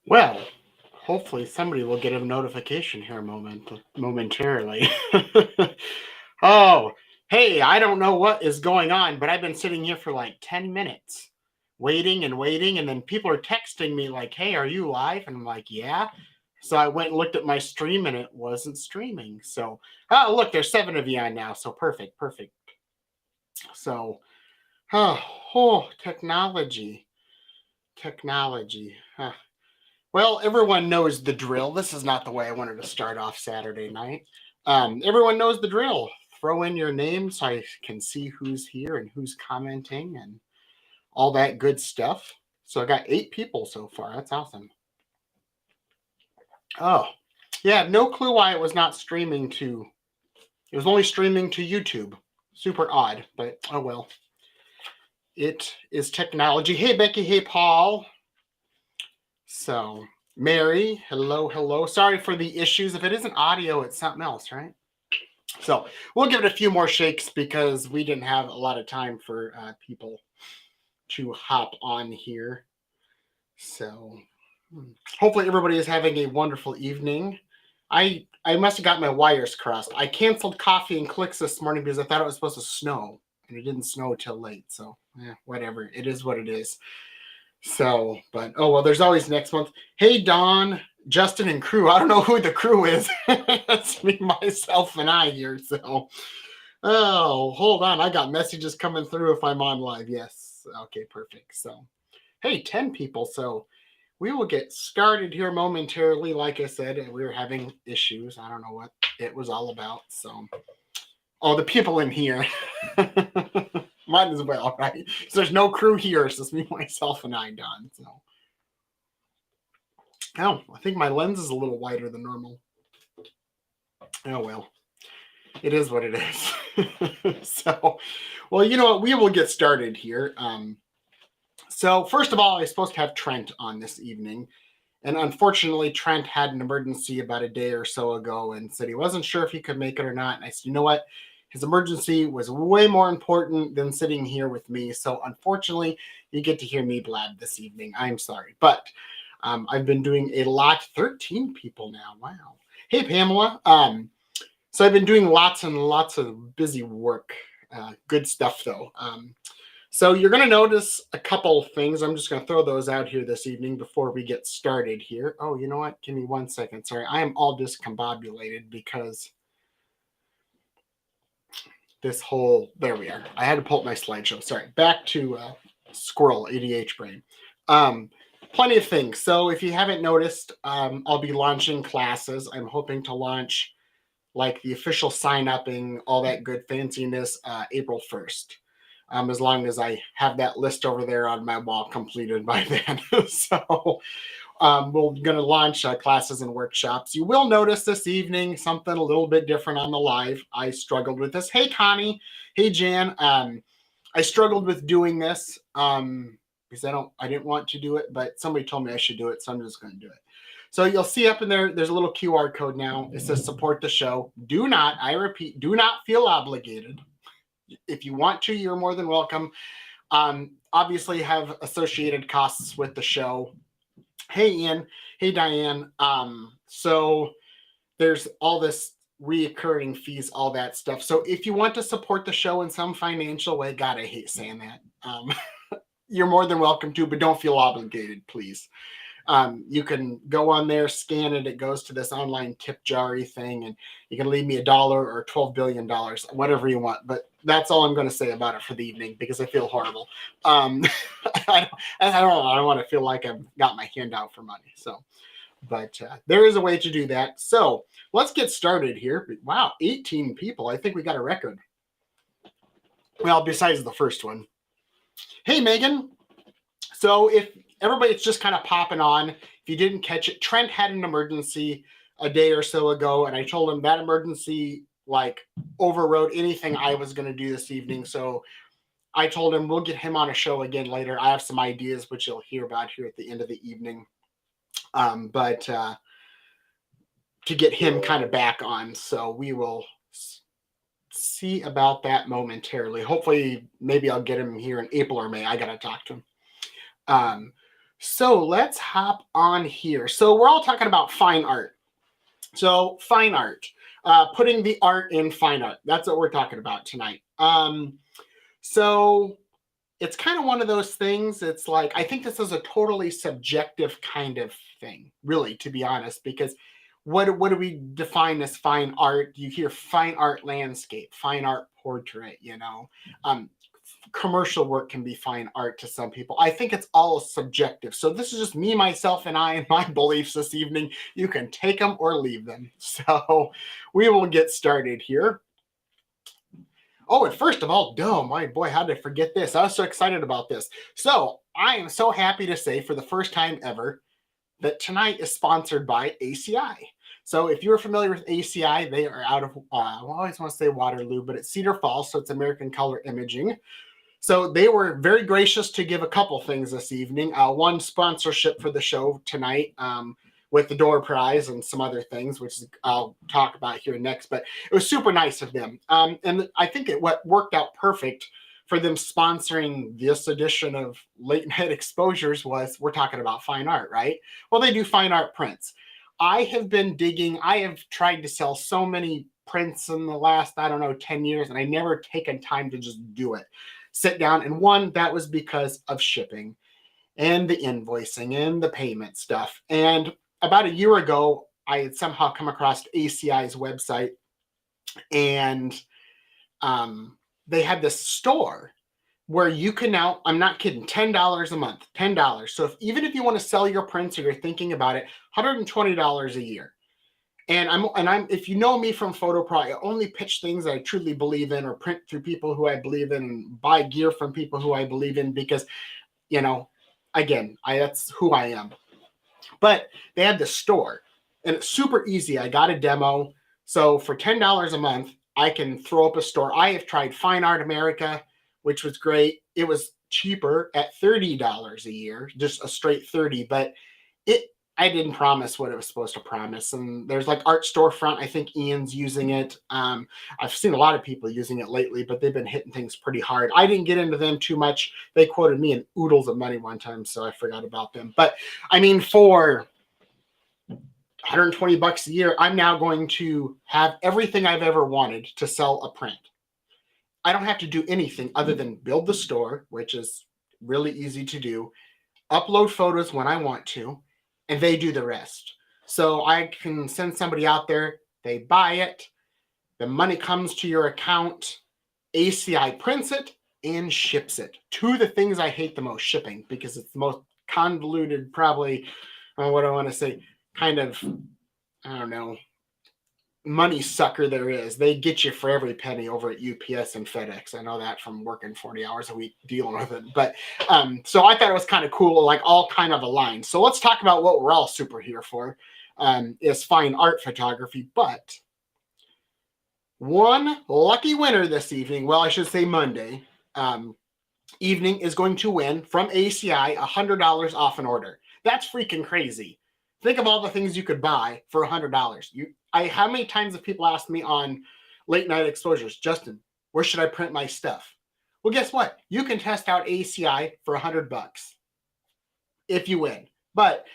Well, hopefully somebody will get a notification here momentarily. Oh, hey, I don't know what is going on, but I've been sitting here for like 10 minutes waiting and waiting, and then people are texting me like, "Hey, are you live?" And I'm like, "Yeah." So I went and looked at my stream and it wasn't streaming. So, oh, look, there's 7 of you on now. So perfect, perfect. So, oh, technology, technology. Huh. Well, everyone knows the drill. This is not the way I wanted to start off Saturday night. Everyone knows the drill. Throw in your name so I can see who's here and who's commenting and all that good stuff. So I got 8 people so far. That's awesome. Oh, yeah, no clue why it was not streaming to. It was only streaming to YouTube. Super odd, but oh well. It is technology. Hey, Becky. Hey, Paul. So, Mary, hello, hello. Sorry for the issues. If it isn't audio, it's something else, right? So we'll give it a few more shakes because we didn't have a lot of time for people to hop on here. So hopefully everybody is having a wonderful evening. I must have got my wires crossed. I canceled coffee and clicks this morning because I thought it was supposed to snow, and it didn't snow till late. So whatever. It is what it is. So, but oh well, there's always next month. Hey Don, Justin, and crew. I don't know who the crew is. That's me, myself, and I here. So, oh, hold on. I got messages coming through if I'm on live. Yes. Okay, perfect. So, hey, 10 people. So we will get started here momentarily. Like I said, we were having issues. I don't know what it was all about. So, oh, the people in here. Might as well, right? So there's no crew here. It's just me, myself, and I, Don. So, oh, I think my lens is a little wider than normal. Oh well, it is what it is. So, well, you know what? We will get started here. So first of all, I was supposed to have Trent on this evening, and unfortunately, Trent had an emergency about a day or so ago, and said he wasn't sure if he could make it or not. And I said, you know what? His emergency was way more important than sitting here with me. So unfortunately, you get to hear me blab this evening. I'm sorry, but I've been doing a lot. 13 people now. Wow. Hey, Pamela. So I've been doing lots and lots of busy work. Good stuff, though. So you're going to notice a couple things. I'm just going to throw those out here this evening before we get started here. Oh, you know what? Give me 1 second. Sorry, I am all discombobulated because this whole, there we are. I had to pull up my slideshow. Sorry. Back to Squirrel, ADH Brain. Plenty of things. So if you haven't noticed, I'll be launching classes. I'm hoping to launch like the official sign-upping, all that good fanciness, April 1st. As long as I have that list over there on my wall completed by then. So we're going to launch classes and workshops. You will notice this evening something a little bit different on the live. I struggled with this. Hey, Connie. Hey, Jan. I struggled with doing this because I didn't want to do it, but somebody told me I should do it, so I'm just going to do it. So you'll see up in there's a little QR code now. It says support the show. Do not, I repeat, do not feel obligated. If you want to, you're more than welcome. Obviously have associated costs with the show. Hey, Ian. Hey, Diane. So there's all this reoccurring fees, all that stuff. So if you want to support the show in some financial way, God, I hate saying that. You're more than welcome to, but don't feel obligated, please. You can go on there, scan it. It goes to this online tip jar thing, and you can leave me $1 or $12 billion, whatever you want. But that's all I'm going to say about it for the evening because I feel horrible. I don't know. I don't want to feel like I've got my hand out for money. So, but there is a way to do that. So let's get started here. Wow, 18 people. I think we got a record. Well, besides the first one. Hey, Megan. So if everybody, it's just kind of popping on. If you didn't catch it, Trent had an emergency a day or so ago, and I told him that emergency like overrode anything I was going to do this evening. So I told him we'll get him on a show again later. I have some ideas which you'll hear about here at the end of the evening. But to get him kind of back on, so we will see about that momentarily. Hopefully, maybe I'll get him here in April or May. I got to talk to him. So let's hop on here. So we're all talking about fine art. So fine art, putting the art in fine art. That's what we're talking about tonight. So it's kind of one of those things. It's like, I think this is a totally subjective kind of thing, really, to be honest, because what do we define as fine art? You hear fine art landscape, fine art portrait, um, commercial work can be fine art to some people. I think it's all subjective. So this is just me, myself, and I, and my beliefs this evening. You can take them or leave them. So we will get started here. Oh, and first of all, my boy, how did I forget this? I was so excited about this. So I am so happy to say for the first time ever that tonight is sponsored by ACI. So if you're familiar with ACI, they are out of, I always want to say Waterloo, but it's Cedar Falls, so it's American Color Imaging. So they were very gracious to give a couple things this evening. One, sponsorship for the show tonight, with the door prize and some other things, which I'll talk about here next. But it was super nice of them. And I think what worked out perfect for them sponsoring this edition of Late Night Exposures was, we're talking about fine art, right? Well, they do fine art prints. I have been digging. I have tried to sell so many prints in the last, 10 years, and I never taken time to just do it. Sit down. And one, that was because of shipping and the invoicing and the payment stuff. And about a year ago, I had somehow come across ACI's website, and they had this store where you can now, I'm not kidding, $10 a month, $10. So even if you want to sell your prints or you're thinking about it, $120 a year. And I'm if you know me from PhotoPro, I only pitch things that I truly believe in, or print through people who I believe in, and buy gear from people who I believe in, because, again, that's who I am. But they had this store, and it's super easy. I got a demo. So for $10 a month, I can throw up a store. I have tried Fine Art America, which was great. It was cheaper at $30 a year, just a straight 30, but I didn't promise what it was supposed to promise. And there's like Art Storefront. I think Ian's using it. I've seen a lot of people using it lately, but they've been hitting things pretty hard. I didn't get into them too much. They quoted me in oodles of money one time, so I forgot about them. But I mean, for $120 a year, I'm now going to have everything I've ever wanted to sell a print. I don't have to do anything other than build the store, which is really easy to do, upload photos when I want to, and they do the rest. So I can send somebody out there, they buy it, the money comes to your account, ACI prints it and ships it to the things I hate the most, shipping, because it's the most convoluted, probably, what I want to say, kind of, I don't know, money sucker there is. They get you for every penny over at UPS and FedEx. I know that from working 40 hours a week dealing with it. But so I thought it was kind of cool, like all kind of aligned. So let's talk about what we're all super here for, is fine art photography. But one lucky winner this evening, well, I should say Monday evening, is going to win from ACI $100 off an order. That's freaking crazy. Think of all the things you could buy for $100. How many times have people asked me on Late Night Exposures, Justin, where should I print my stuff? Well, guess what? You can test out ACI for $100 if you win. But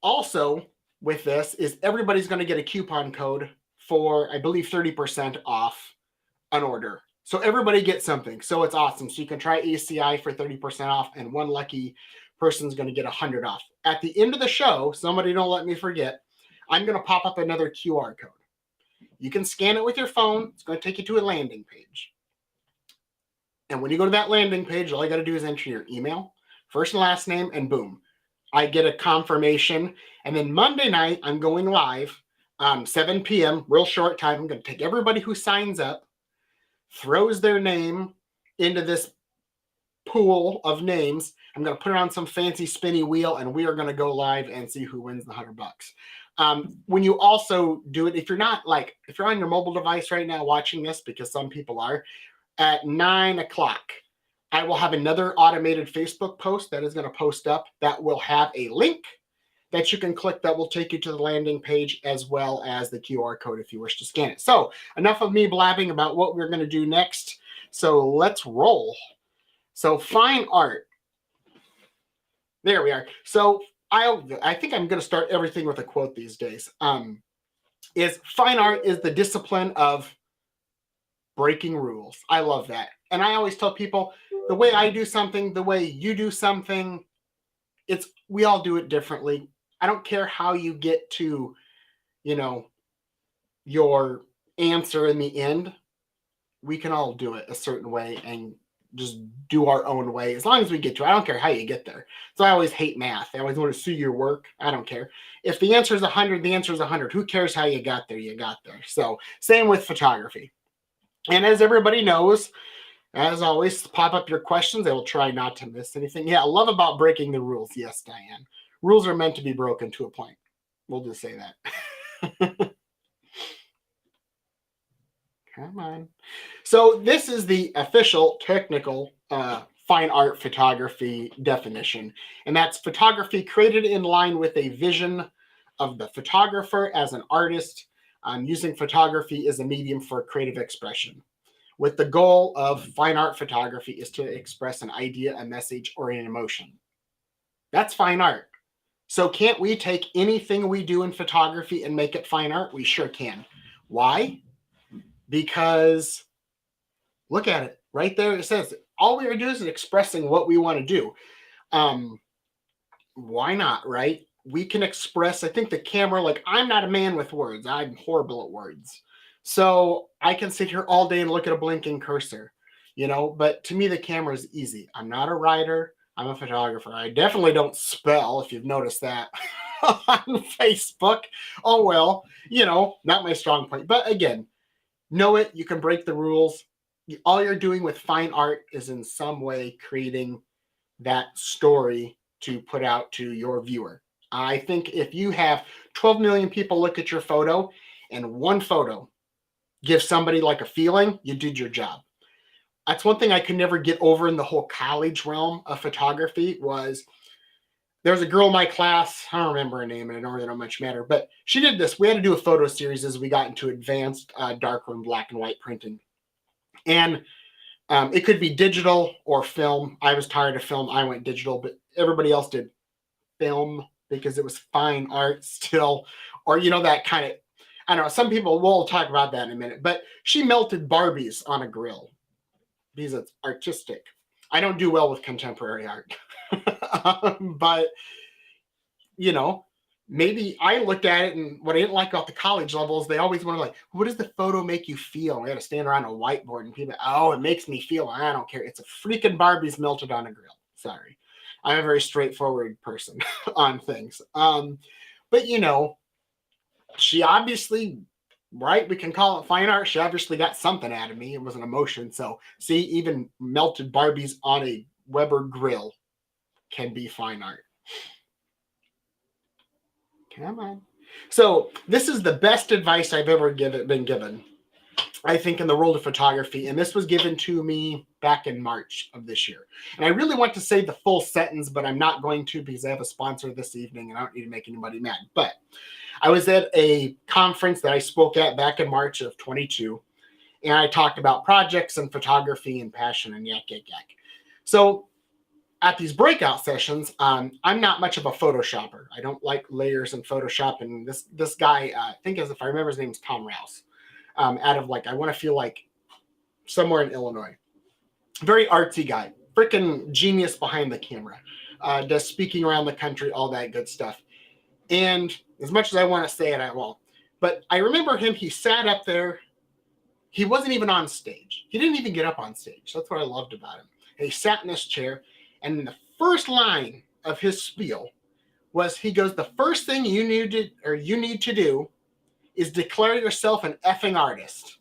also with this is everybody's going to get a coupon code for, I believe, 30% off an order. So everybody gets something. So it's awesome. So you can try ACI for 30% off, and one lucky person's going to get $100 off. At the end of the show, somebody don't let me forget, I'm going to pop up another QR code. You can scan it with your phone. It's going to take you to a landing page. And when you go to that landing page, all you got to do is enter your email, first and last name, and boom, I get a confirmation. And then Monday night, I'm going live, 7 p.m., real short time. I'm going to take everybody who signs up, throws their name into this pool of names. I'm going to put it on some fancy spinny wheel, and we are going to go live and see who wins the $100. When you also do it, if you're on your mobile device right now watching this, because some people are, at 9 o'clock, I will have another automated Facebook post that is going to post up that will have a link that you can click that will take you to the landing page, as well as the QR code if you wish to scan it. So enough of me blabbing about what we're going to do next. So let's roll. So fine art. There we are. So I think I'm going to start everything with a quote these days. Is fine art is the discipline of breaking rules. I love that. And I always tell people the way I do something, the way you do something, we all do it differently. I don't care how you get to, you know, your answer in the end. We can all do it a certain way and just do our own way as long as we get to it. I don't care how you get there. So I always hate math. I always want to see your work. I don't care. If the answer is 100, the answer is 100. Who cares how you got there? You got there. So same with photography. And as everybody knows, as always, pop up your questions. I will try not to miss anything. Yeah, I love about breaking the rules. Yes, Diane. Rules are meant to be broken to a point. We'll just say that. Come on. So this is the official technical fine art photography definition. And that's photography created in line with a vision of the photographer as an artist, using photography as a medium for creative expression, with the goal of fine art photography is to express an idea, a message, or an emotion. That's fine art. So can't we take anything we do in photography and make it fine art? We sure can. Why? Because look at it right there. It says all we are doing is expressing what we want to do. Why not, right? We can express, I think the camera, like I'm not a man with words. I'm horrible at words. So I can sit here all day and look at a blinking cursor, but to me, the camera is easy. I'm not a writer. I'm a photographer. I definitely don't spell, if you've noticed that on Facebook. Oh, well, not my strong point. But again, know it. You can break the rules. All you're doing with fine art is in some way creating that story to put out to your viewer. I think if you have 12 million people look at your photo and one photo gives somebody like a feeling, you did your job. That's one thing I could never get over in the whole college realm of photography was there was a girl in my class, I don't remember her name, and I don't really know much matter, but she did this. We had to do a photo series as we got into advanced darkroom black and white printing. And it could be digital or film. I was tired of film. I went digital, but everybody else did film because it was fine art still, or, that kind of, I don't know. Some people, we'll talk about that in a minute, but she melted Barbies on a grill because it's artistic. I don't do well with contemporary art, but, maybe I looked at it, and what I didn't like about the college levels, they always want to what does the photo make you feel? We had to stand around a whiteboard and people, it makes me feel. I don't care. It's a freaking Barbie's melted on a grill. Sorry. I'm a very straightforward person on things. But she obviously, right? We can call it fine art. She obviously got something out of me. It was an emotion. So see, even melted Barbies on a Weber grill can be fine art. Come on. So this is the best advice I've ever been given, I think, in the world of photography. And this was given to me back in March of this year. And I really want to say the full sentence, but I'm not going to because I have a sponsor this evening and I don't need to make anybody mad. But I was at a conference that I spoke at back in March of 22. And I talked about projects and photography and passion and yak. So at these breakout sessions, I'm not much of a Photoshopper. I don't like layers in Photoshop. And this guy, I think, if I remember, his name is Tom Rouse. Out of I want to feel like somewhere in Illinois. Very artsy guy. Freaking genius behind the camera. Does speaking around the country, all that good stuff. And as much as I want to say it, I won't. But I remember him, he sat up there. He wasn't even on stage. He didn't even get up on stage. That's what I loved about him. And he sat in this chair. And the first line of his spiel was, he goes, the first thing you need to do is declare yourself an effing artist.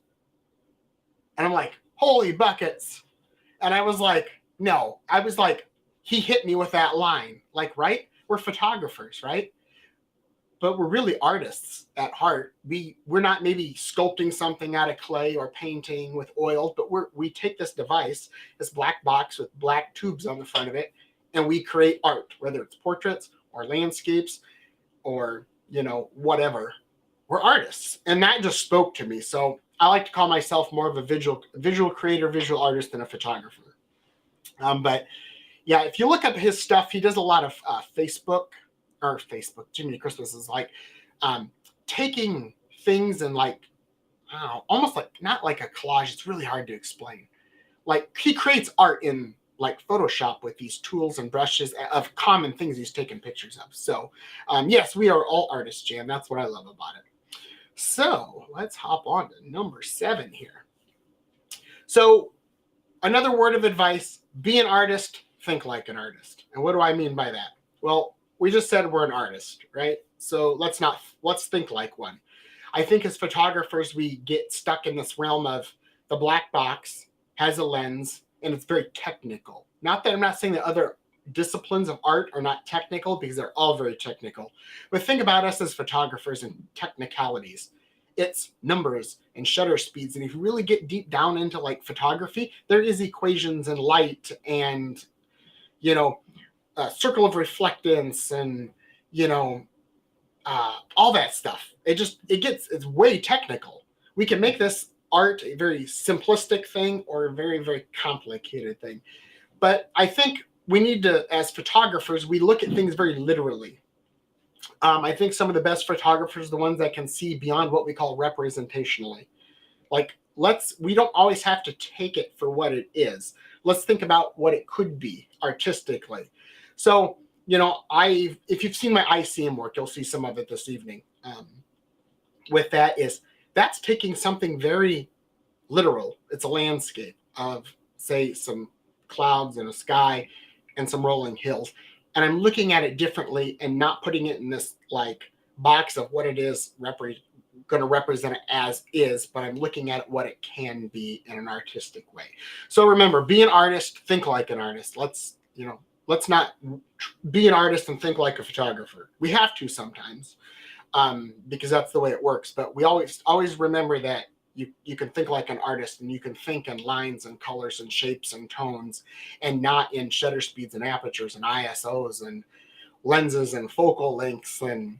And I'm like, holy buckets. And I was like, no. I was like, he hit me with that line. Right? We're photographers, right? But we're really artists at heart. We're not maybe sculpting something out of clay or painting with oil, but we take this device, this black box with black tubes on the front of it, and we create art, whether it's portraits or landscapes or, whatever. We're artists. And that just spoke to me. So I like to call myself more of a visual creator, visual artist than a photographer. But Yeah, if you look up his stuff, he does a lot of Facebook. Jiminy Christmas is like um, taking things and like, I don't know, almost like not like a collage. It's really hard to explain. Like he creates art in like Photoshop with these tools and brushes of common things he's taken pictures of. So yes, we are all artists, Jan. That's what I love about it. So let's hop on to number 7 here. So another word of advice: be an artist, think like an artist. And what do I mean by that? Well, we just said we're an artist, right? So let's think like one. I think as photographers, we get stuck in this realm of the black box has a lens and it's very technical. Not that I'm not saying that other disciplines of art are not technical, because they're all very technical. But think about us as photographers and technicalities. It's numbers and shutter speeds. And if you really get deep down into like photography, there is equations and light and, you know, circle of reflectance and, you know, all that stuff. It's way technical. We can make this art a very simplistic thing or a very, very complicated thing. But I think we need to, as photographers, we look at things very literally. I think some of the best photographers are the ones that can see beyond what we call representationally. Like, we don't always have to take it for what it is. Let's think about what it could be artistically. So, you know, if you've seen my ICM work, you'll see some of it this evening. With that's taking something very literal. It's a landscape of, say, some clouds and a sky and some rolling hills. And I'm looking at it differently and not putting it in this like box of what it is going to represent it as is, but I'm looking at it what it can be in an artistic way. So remember, be an artist, think like an artist. Let's not be an artist and think like a photographer. We have to sometimes, because that's the way it works. But we always remember that you can think like an artist, and you can think in lines and colors and shapes and tones, and not in shutter speeds and apertures and ISOs and lenses and focal lengths and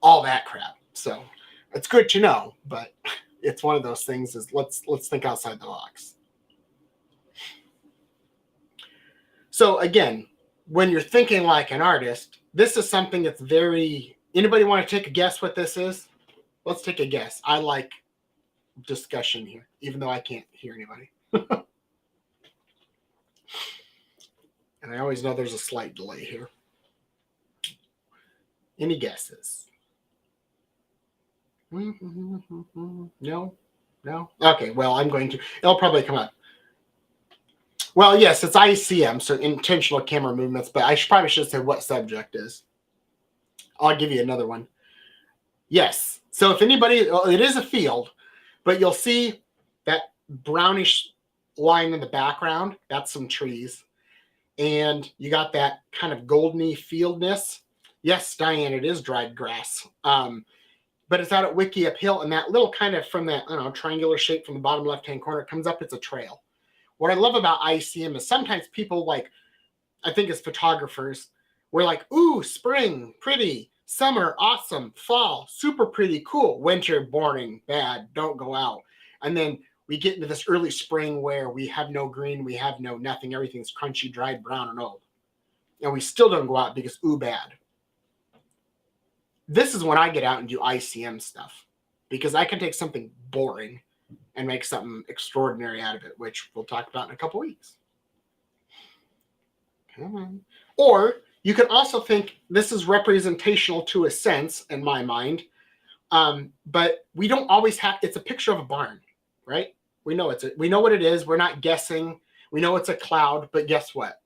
all that crap. So it's good to know, but it's one of those things is let's think outside the box. So again, when you're thinking like an artist, this is something that's very. Anybody want to take a guess what this is? Let's take a guess. I like discussion here, even though I can't hear anybody. And I always know there's a slight delay here. Any guesses? No? Okay, well, it'll probably come up. Well, yes, it's ICM, so intentional camera movements, but I probably should say what subject is. I'll give you another one. Yes. So if anybody, it is a field, but you'll see that brownish line in the background. That's some trees. And you got that kind of goldeny fieldness. Yes, Diane, it is dried grass. But it's out at Wiki Uphill, and that little kind of from that, triangular shape from the bottom left-hand corner comes up, it's a trail. What I love about ICM is sometimes people I think as photographers, we're like, ooh, spring, pretty, summer, awesome, fall, super pretty, cool, winter, boring, bad, don't go out. And then we get into this early spring where we have no green, we have no nothing, everything's crunchy, dried, brown, and old. And we still don't go out because, ooh, bad. This is when I get out and do ICM stuff, because I can take something boring and make something extraordinary out of it, which we'll talk about in a couple weeks. Come on. Or you can also think this is representational to a sense, in my mind, but we don't always have. It's a picture of a barn, right? We know we know what it is. We're not guessing. We know it's a cloud, but guess what?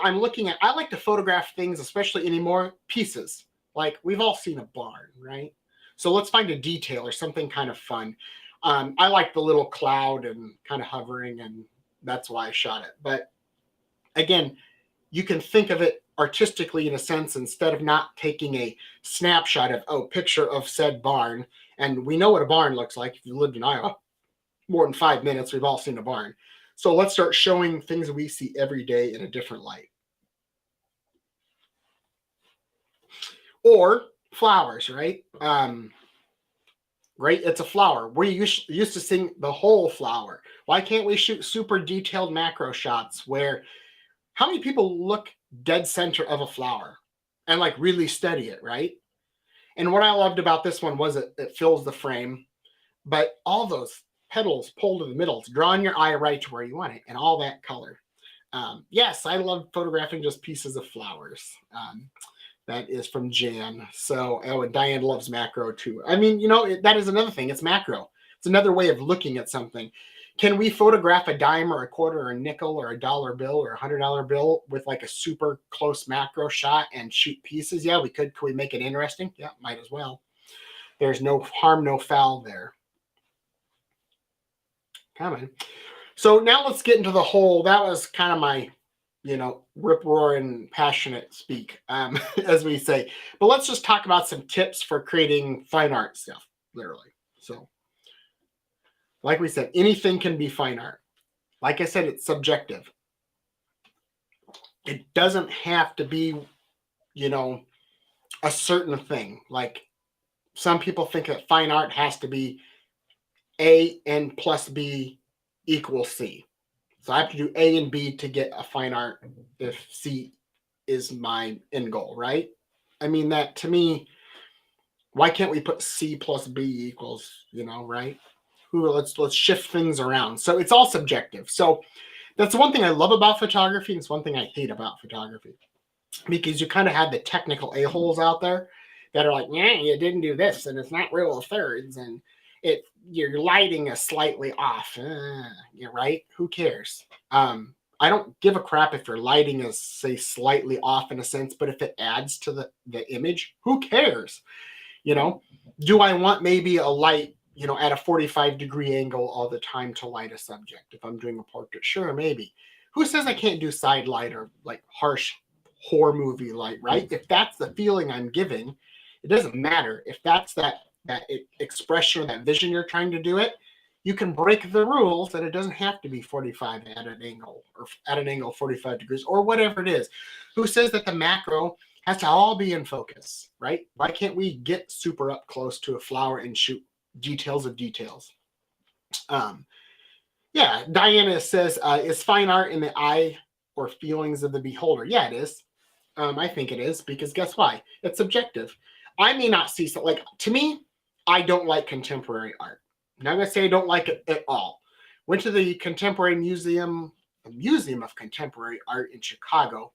I'm looking at. I like to photograph things, especially anymore, pieces. Like we've all seen a barn, right? So let's find a detail or something kind of fun. I like the little cloud and kind of hovering, and that's why I shot it. But again, you can think of it artistically in a sense, instead of not taking a snapshot of, picture of said barn. And we know what a barn looks like. If you lived in Iowa more than 5 minutes, we've all seen a barn. So let's start showing things we see every day in a different light. Or flowers, right? right? It's a flower. We're used to seeing the whole flower. Why can't we shoot super detailed macro shots where how many people look dead center of a flower and like really study it, right? And what I loved about this one was it fills the frame, but all those petals pulled to the middle, it's drawing your eye right to where you want it, and all that color. Yes, I love photographing just pieces of flowers. That is from Jan. So, oh, and Diane loves macro too. I mean, that is another thing. It's macro. It's another way of looking at something. Can we photograph a dime or a quarter or a nickel or a dollar bill or $100 bill with like a super close macro shot and shoot pieces? Yeah, we could. Could we make it interesting? Yeah, might as well. There's no harm, no foul there. Come on. So now let's get into the whole. That was kind of my rip roaring passionate speak, as we say. But let's just talk about some tips for creating fine art stuff, literally. So, like we said, anything can be fine art. Like I said, it's subjective. It doesn't have to be, a certain thing. Like some people think that fine art has to be A and plus B equals C. So I have to do A and B to get a fine art if C is my end goal, right? I mean, that to me, why can't we put C plus B equals, right? Let's shift things around. So it's all subjective. So that's one thing I love about photography, and it's one thing I hate about photography. Because you kind of have the technical a-holes out there that are like, yeah, you didn't do this, and it's not rule of thirds, and your lighting is slightly off. You're right. Who cares? I don't give a crap if your lighting is, say, slightly off in a sense, but if it adds to the image, who cares? Do I want maybe a light, at a 45-degree angle all the time to light a subject? If I'm doing a portrait, sure, maybe. Who says I can't do side light or like harsh horror movie light, right? If that's the feeling I'm giving, it doesn't matter. If that's that expression or that vision you're trying to do it, you can break the rules and it doesn't have to be 45 at an angle or at an angle 45 degrees or whatever it is. Who says that the macro has to all be in focus, right? Why can't we get super up close to a flower and shoot details of details? Yeah, Diana says, is fine art in the eye or feelings of the beholder? Yeah, it is. I think it is, because guess why? It's subjective. I may not see so, like, to me, I don't like contemporary art. I'm not going to say I don't like it at all. Went to the Contemporary Museum, the Museum of Contemporary Art in Chicago.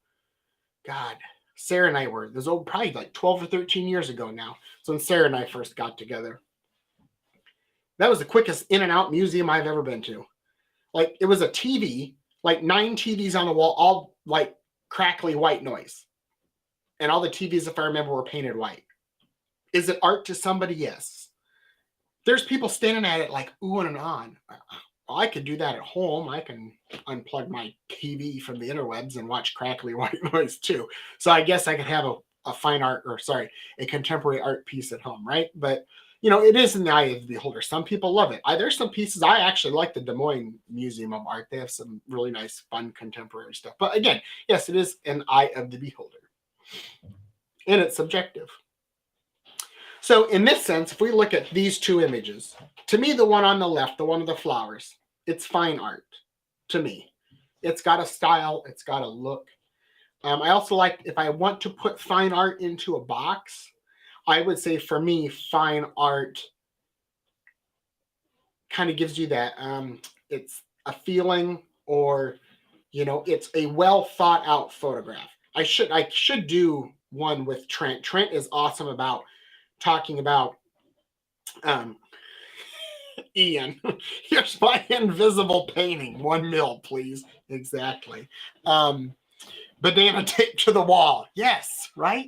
God, Sarah and I were, this old, probably like 12 or 13 years ago now. So when Sarah and I first got together. That was the quickest in and out museum I've ever been to. Like, it was a TV, like 9 TVs on the wall, all like crackly white noise. And all the TVs, if I remember, were painted white. Is it art to somebody? Yes. There's people standing at it like ooh and on. Well, I could do that at home. I can unplug my TV from the interwebs and watch crackly white noise too. So I guess I could have a fine art, or sorry, a contemporary art piece at home, right? But it is in the eye of the beholder. Some people love it. There's some pieces I actually like. The Des Moines Museum of Art. They have some really nice, fun contemporary stuff. But again, yes, it is an eye of the beholder. And it's subjective. So in this sense, if we look at these two images, to me, the one on the left, the one of the flowers, it's fine art to me. It's got a style. It's got a look. I also like, if I want to put fine art into a box, I would say for me, fine art kind of gives you that. It's a feeling, or, it's a well thought out photograph. I should do one with Trent. Trent is awesome about talking about Ian. Here's my invisible painting. 1 mil, please. Exactly. Banana tape to the wall. Yes, right?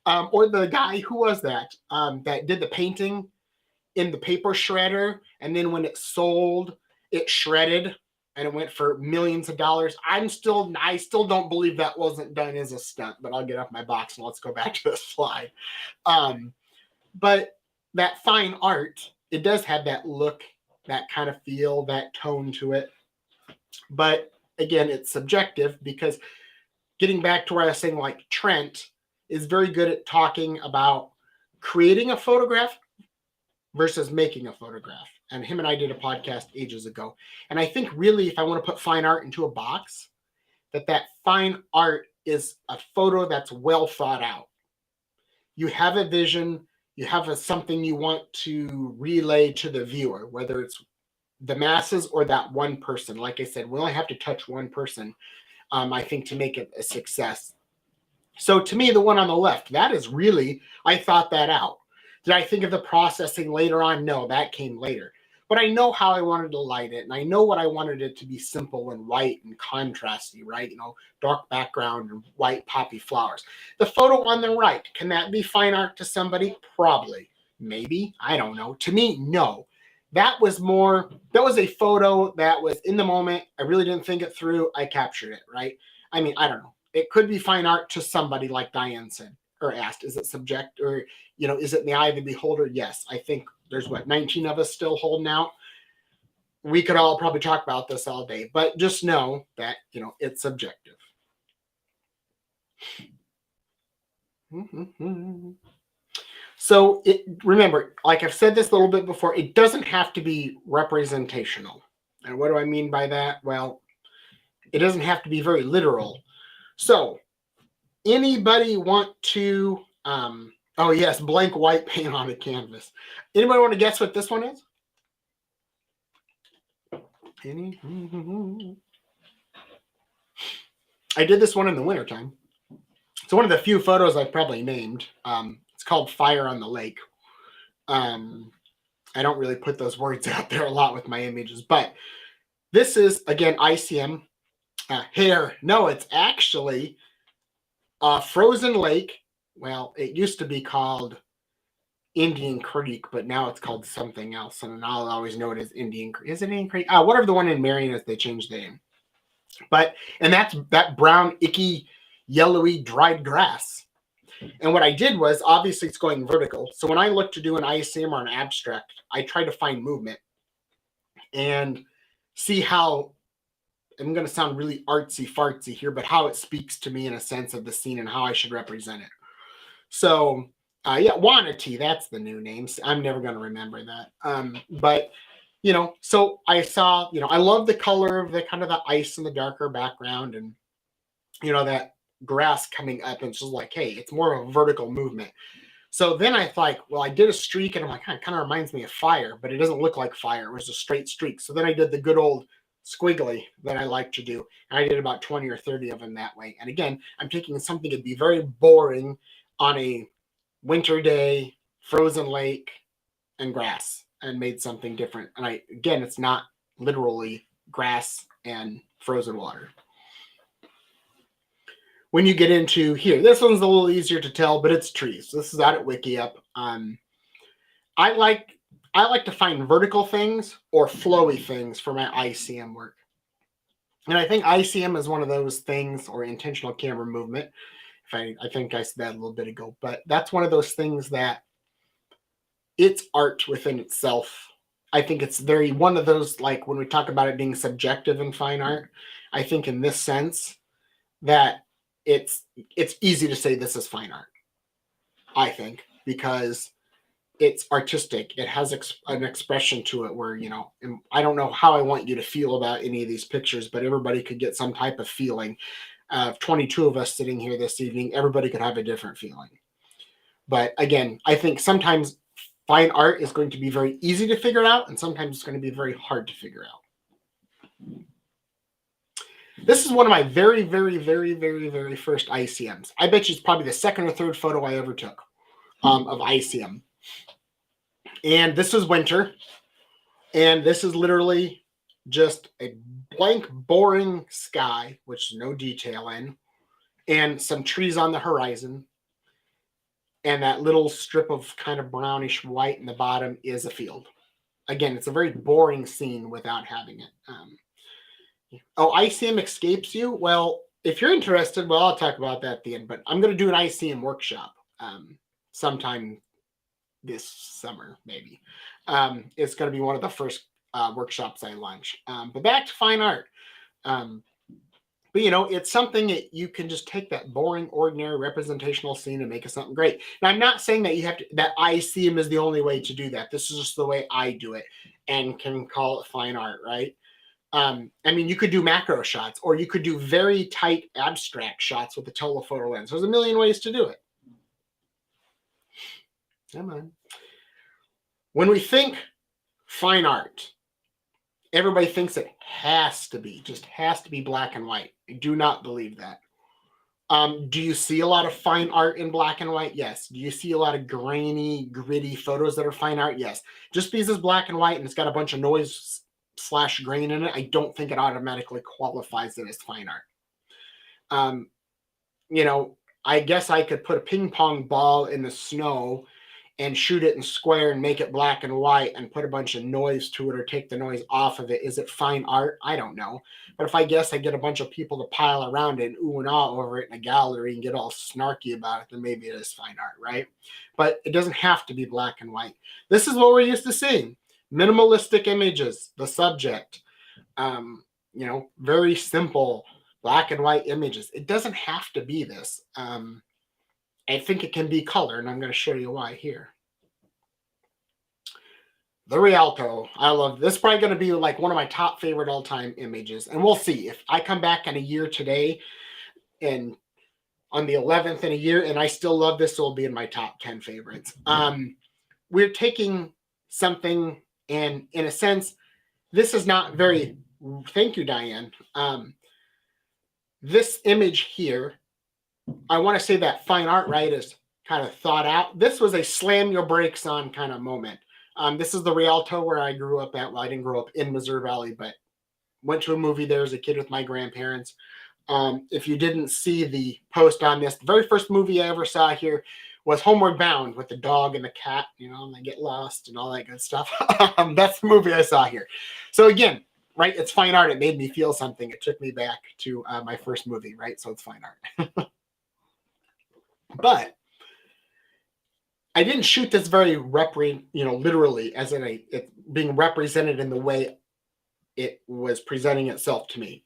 Or the guy, who was that? That did the painting in the paper shredder, and then when it sold, it shredded and it went for millions of dollars. I still don't believe that wasn't done as a stunt, but I'll get off my box and let's go back to the slide. But that fine art, it does have that look, that kind of feel, that tone to it. But again, it's subjective, because getting back to where I was saying, like, Trent is very good at talking about creating a photograph versus making a photograph. And him and I did a podcast ages ago. And I think really, if I want to put fine art into a box, that fine art is a photo that's well thought out. You have a vision, you have something you want to relay to the viewer, whether it's the masses or that one person. Like I said, we only have to touch one person, I think, to make it a success. So to me, the one on the left, that is really, I thought that out. Did I think of the processing later on? No, that came later. But I know how I wanted to light it, and I know what I wanted it to be simple and white and contrasty, right? Dark background and white poppy flowers. The photo on the right, can that be fine art to somebody? Probably. Maybe. I don't know. To me, no. That was a photo that was in the moment. I really didn't think it through. I captured it, right? I mean, I don't know. It could be fine art to somebody, like Diane said or asked. Is it subject or, is it in the eye of the beholder? Yes. I think there's 19 of us still holding out. We could all probably talk about this all day, but just know that, it's subjective. So remember, like I've said this a little bit before, it doesn't have to be representational. And what do I mean by that? Well, it doesn't have to be very literal. So anybody want to, oh yes, blank white paint on a canvas. Anybody want to guess what this one is? Any? I did this one in the wintertime. It's one of the few photos I've probably named. It's called Fire on the Lake. I don't really put those words out there a lot with my images, but this is, again, ICM. Hair. No, it's actually a frozen lake. Well, it used to be called Indian Creek, but now it's called something else, and I'll always know it as Indian Creek. Is it Indian Creek? Whatever the one in Marion is, they changed the name. And that's that brown, icky, yellowy, dried grass. And what I did was, obviously it's going vertical. So when I look to do an ICM or an abstract, I try to find movement and see how, I'm going to sound really artsy fartsy here, but how it speaks to me in a sense of the scene and how I should represent it. So Wanatee, that's the new name. I'm never going to remember that. But so I saw, I love the color of the kind of the ice in the darker background, and that grass coming up, and it's just like, hey, it's more of a vertical movement. So then I thought, well, I did a streak, and I'm like, it kind of reminds me of fire, but it doesn't look like fire. It was a straight streak. So then I did the good old squiggly that I like to do. And I did about 20 or 30 of them that way. And again, I'm taking something that'd be very boring on a winter day, frozen lake, and grass, and made something different. And again, it's not literally grass and frozen water. When you get into here, this one's a little easier to tell, but it's trees. This is out at WikiUp. I like to find vertical things or flowy things for my ICM work. And I think ICM is one of those things, or intentional camera movement. I think I said that a little bit ago, but that's one of those things that it's art within itself. I think it's one of those, like when we talk about it being subjective in fine art, I think in this sense that it's easy to say this is fine art, I think, because it's artistic. It has an expression to it where, I don't know how I want you to feel about any of these pictures, but everybody could get some type of feeling. 22 of us sitting here this evening, everybody could have a different feeling. But again, I think sometimes fine art is going to be very easy to figure out, and sometimes it's going to be very hard to figure out. This is one of my very, very, very, very, very first ICMs. I bet you it's probably the second or third photo I ever took of ICM. And this is winter. And this is literally just a blank, boring sky, which no detail in, and some trees on the horizon. And that little strip of kind of brownish white in the bottom is a field. Again, it's a very boring scene without having it. ICM escapes you? Well, if you're interested, I'll talk about that at the end. But I'm going to do an ICM workshop sometime this summer, maybe. It's going to be one of the first workshops I launch. But back to fine art. But it's something that you can just take that boring, ordinary representational scene and make it something great. Now, I'm not saying that that I see him as the only way to do that. This is just the way I do it, and can call it fine art, right? I mean, you could do macro shots, or you could do very tight abstract shots with the telephoto lens. There's a million ways to do it. Come on. When we think fine art, everybody thinks it just has to be black and white. I do not believe that. Do you see a lot of fine art in black and white? Yes. Do you see a lot of grainy, gritty photos that are fine art? Yes. Just because it's black and white and it's got a bunch of noise / grain in it, I don't think it automatically qualifies it as fine art. I guess I could put a ping pong ball in the snow and shoot it in square and make it black and white and put a bunch of noise to it or take the noise off of it. Is it fine art? I don't know. But if I guess I get a bunch of people to pile around it and ooh and ah over it in a gallery and get all snarky about it, then maybe it is fine art, right? But it doesn't have to be black and white. This is what we're used to seeing. Minimalistic images, the subject, very simple black and white images. It doesn't have to be this. I think it can be color, and I'm going to show you why here. The Rialto. I love this. Probably going to be like one of my top favorite all-time images. And we'll see. If I come back in a year today and on the 11th in a year and I still love this, it'll be in my top 10 favorites. We're taking something, and in a sense, this is not very... Thank you, Diane. This image here, I want to say that fine art, right, is kind of thought out. This was a slam your brakes on kind of moment. This is the Rialto where I grew up at. Well, I didn't grow up in Missouri Valley, but went to a movie there as a kid with my grandparents. If you didn't see the post on this, the very first movie I ever saw here was Homeward Bound with the dog and the cat, and they get lost and all that good stuff. That's the movie I saw here. So again, right, it's fine art. It made me feel something. It took me back to my first movie, right? So it's fine art. But I didn't shoot this very literally, as in it being represented in the way it was presenting itself to me.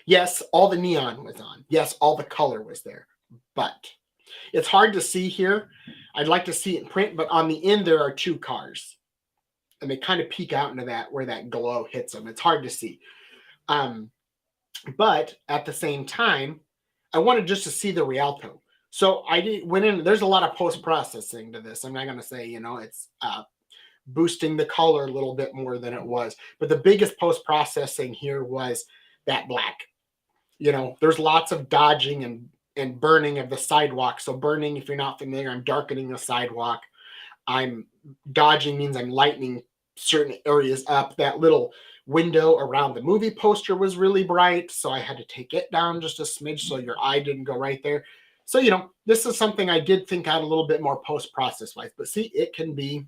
Yes, all the neon was on. Yes, all the color was there. But it's hard to see here. I'd like to see it in print, but on the end there are two cars. And they kind of peek out into that where that glow hits them. It's hard to see. But at the same time, I wanted just to see the Rialto. So went in. There's a lot of post-processing to this. I'm not going to say, it's boosting the color a little bit more than it was. But the biggest post-processing here was that black. There's lots of dodging and burning of the sidewalk. So burning, if you're not familiar, I'm darkening the sidewalk. I'm dodging means I'm lightening certain areas up. That little window around the movie poster was really bright, so I had to take it down just a smidge so your eye didn't go right there. So, this is something I did think out a little bit more post-process wise. But see, it can be,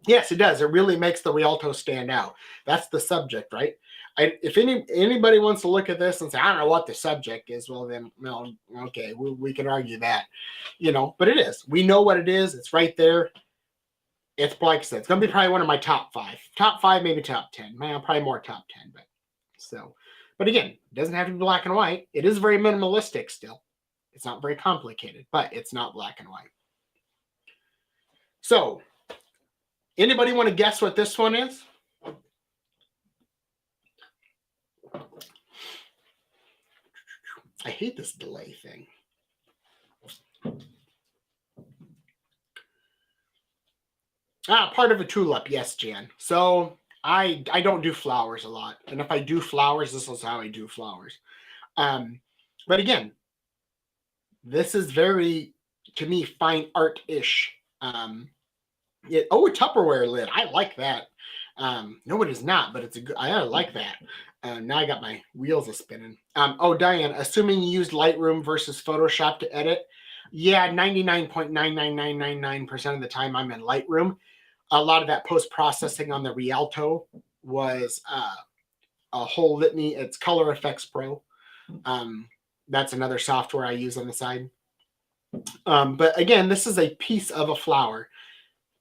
yes, it does. It really makes the Rialto stand out. That's the subject, right? If anybody wants to look at this and say, I don't know what the subject is, well, then, okay, we can argue that, but it is. We know what it is. It's right there. It's like I said, it's going to be probably one of my top 5. Top 5, maybe top 10. Man, probably more top 10. But again, it doesn't have to be black and white. It is very minimalistic still. It's not very complicated, but it's not black and white. So, anybody want to guess what this one is? I hate this delay thing. Part of a tulip. Yes, Jan. So I don't do flowers a lot. And if I do flowers, this is how I do flowers. But again, this is very, to me, fine art-ish. A Tupperware lid. I like that. No, it is not, but it's a good. I like that. Now I got my wheels a spinning. Diane, assuming you used Lightroom versus Photoshop to edit, yeah, 99.99999% of the time I'm in Lightroom. A lot of that post-processing on the Rialto was a whole litany. It's Color Efex Pro. That's another software I use on the side. But again, this is a piece of a flower,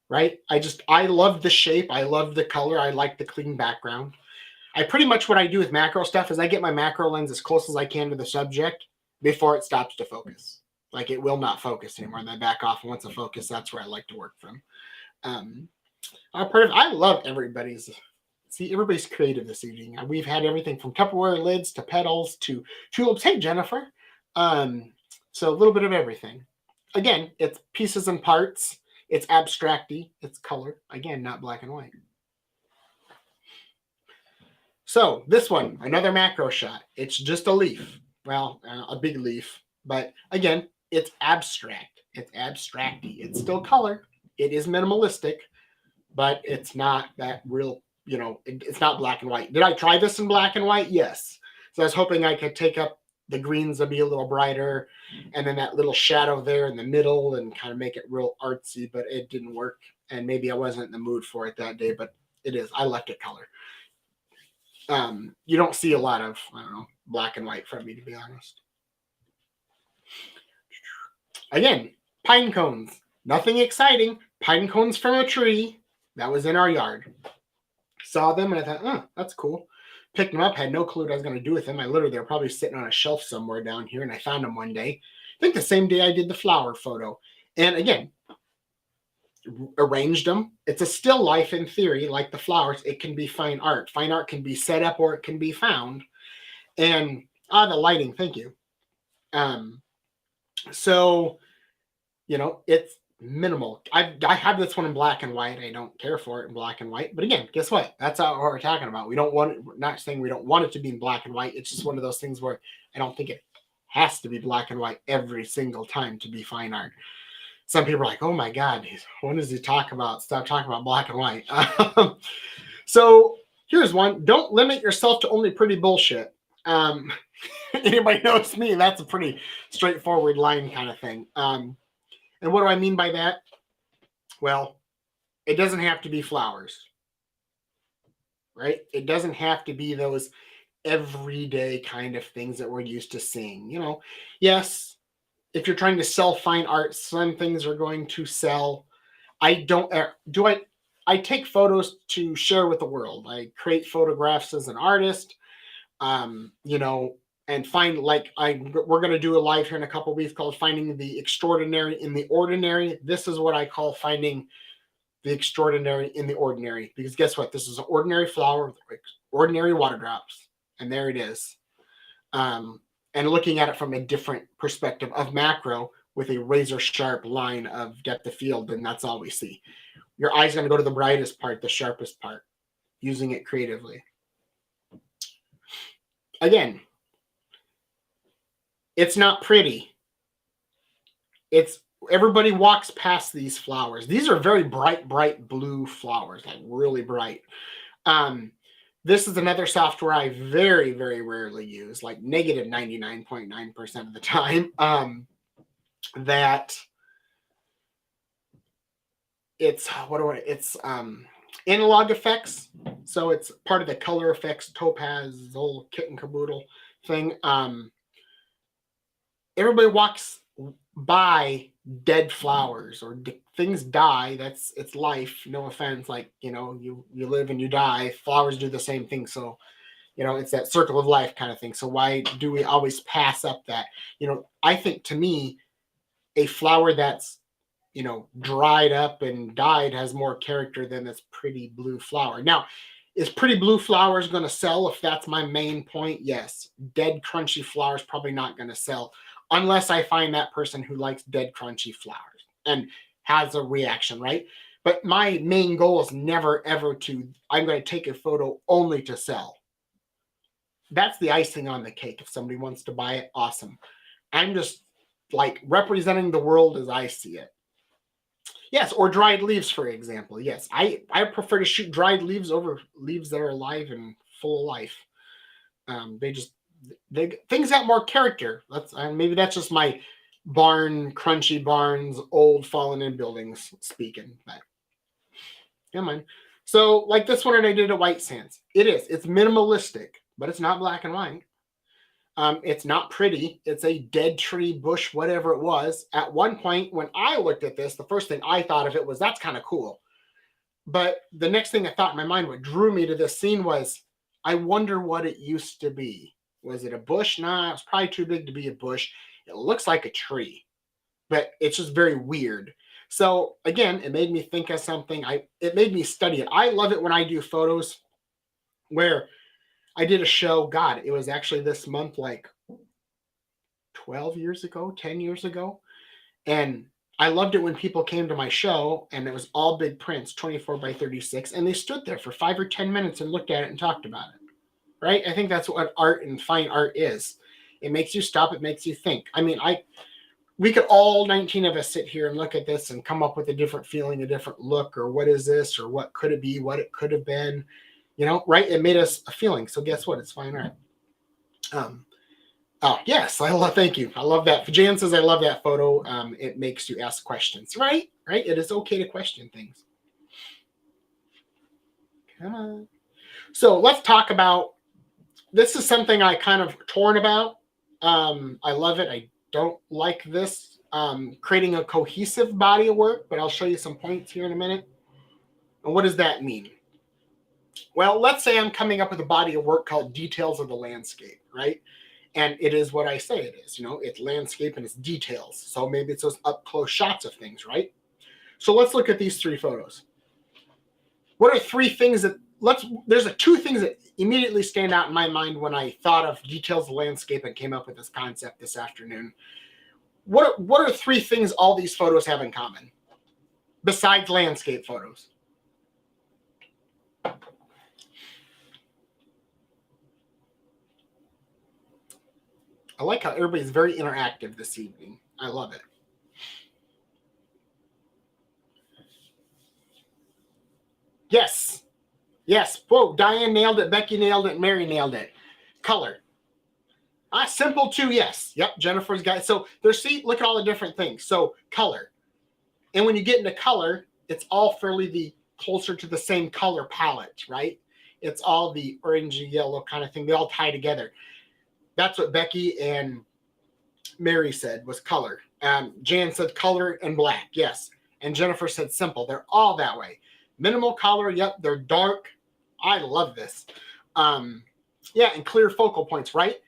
right? I love the shape. I love the color. I like the clean background. I pretty much what I do with macro stuff is I get my macro lens as close as I can to the subject before it stops to focus. Like it will not focus anymore. And then back off. And once it focuses, that's where I like to work from. I love everybody's. See, everybody's creative this evening. We've had everything from Tupperware lids to petals to tulips. Hey, Jennifer. So a little bit of everything. Again, it's pieces and parts. It's abstracty. It's color. Again, not black and white. So this one, another macro shot. It's just a leaf. Well, a big leaf. But again, it's abstract. It's abstracty. It's still color. It is minimalistic, but it's not that real, it's not black and white. Did I try this in black and white? Yes. So I was hoping I could take up the greens and be a little brighter, and then that little shadow there in the middle and kind of make it real artsy, but it didn't work. And maybe I wasn't in the mood for it that day, but it is. I left it color. You don't see a lot of, black and white from me, to be honest. Again, pine cones. Nothing exciting. Pine cones from a tree that was in our yard. Saw them and I thought, that's cool. Picked them up, had no clue what I was going to do with them. They were probably sitting on a shelf somewhere down here, and I found them one day. I think the same day I did the flower photo. And again, arranged them. It's a still life in theory, like the flowers. It can be fine art. Fine art can be set up or it can be found. And the lighting, thank you. So, it's minimal. I have this one in black and white. I don't care for it in black and white. But again, guess what? That's not what we're talking about. We're not saying we don't want it to be in black and white. It's just one of those things where I don't think it has to be black and white every single time to be fine art. Some people are like, oh my God, when does he stop talking about black and white? So here's one. Don't limit yourself to only pretty bullshit. Anybody knows me, that's a pretty straightforward line kind of thing. And what do I mean by that? Well, it doesn't have to be flowers, right? It doesn't have to be those everyday kind of things that we're used to seeing. Yes, if you're trying to sell fine art, some things are going to sell. I take photos to share with the world. I create photographs as an artist, and find, we're going to do a live here in a couple of weeks called Finding the Extraordinary in the Ordinary. This is what I call finding the extraordinary in the ordinary, because guess what? This is an ordinary flower with ordinary water drops, and there it is. And looking at it from a different perspective of macro with a razor sharp line of depth of field, and that's all we see. Your eye's going to go to the brightest part, the sharpest part, using it creatively. Again, it's not pretty. Everybody walks past these flowers. These are very bright blue flowers, like really bright. This is another software I very, very rarely use, like negative 99.9% of the time. That it's Analog Effects. So it's part of the Color Effects Topaz whole kit and caboodle thing. Everybody walks by dead flowers or things die. It's life. No offense. Like, you live and you die. Flowers do the same thing. So, it's that circle of life kind of thing. So why do we always pass up that? I think to me, a flower that's, dried up and died has more character than this pretty blue flower. Now, is pretty blue flowers going to sell if that's my main point? Yes. Dead, crunchy flowers probably not going to sell unless I find that person who likes dead, crunchy flowers and has a reaction, right? But my main goal is never, ever I'm going to take a photo only to sell. That's the icing on the cake. If somebody wants to buy it, awesome. I'm just representing the world as I see it. Yes, or dried leaves, for example. Yes, I prefer to shoot dried leaves over leaves that are alive and full of life. Things got more character. Maybe that's just my crunchy barns, old fallen in buildings speaking. But yeah, man. So like this one I did at White Sands. It's minimalistic, but it's not black and white. It's not pretty. It's a dead tree, bush, whatever it was. At one point, when I looked at this, the first thing I thought of it was, that's kind of cool. But the next thing I thought in my mind, what drew me to this scene was, I wonder what it used to be. Was it a bush? Nah, it's probably too big to be a bush. It looks like a tree, but it's just very weird. So again, it made me think of something. It made me study it. I love it when I do photos where I did a show. God, it was actually this month, like 12 years ago, 10 years ago. And I loved it when people came to my show and it was all big prints, 24 by 36, and they stood there for 5 or 10 minutes and looked at it and talked about it. Right? I think that's what art and fine art is. It makes you stop, it makes you think. I mean, we could all 19 of us sit here and look at this and come up with a different feeling, a different look, or what is this, or what could it be, what it could have been, right? It made us a feeling. So guess what? It's fine art. Oh, yes, thank you. I love that. Jan says, I love that photo. It makes you ask questions, right? Right? It is okay to question things. Come on. So let's talk about, this is something I kind of torn about. I love it. I don't like this. Creating a cohesive body of work, but I'll show you some points here in a minute. And what does that mean? Well, let's say I'm coming up with a body of work called Details of the Landscape, right? And it is what I say it is, it's landscape and it's details. So maybe it's those up close shots of things, right? So let's look at these 3 photos. What are 3 things there's 2 things that immediately stand out in my mind when I thought of Details of the Landscape and came up with this concept this afternoon. What are 3 things all these photos have in common besides landscape photos? I like how everybody's very interactive this evening. I love it. Yes. Yes. Whoa, Diane nailed it. Becky nailed it. Mary nailed it. Color. Simple too, yes. Yep, Jennifer's got it. So look at all the different things. So color. And when you get into color, it's all fairly closer to the same color palette, right? It's all the orangey yellow kind of thing. They all tie together. That's what Becky and Mary said was color. Jan said color and black, yes. And Jennifer said simple. They're all that way. Minimal color, yep, they're dark. I love this. Yeah, and clear focal points, right?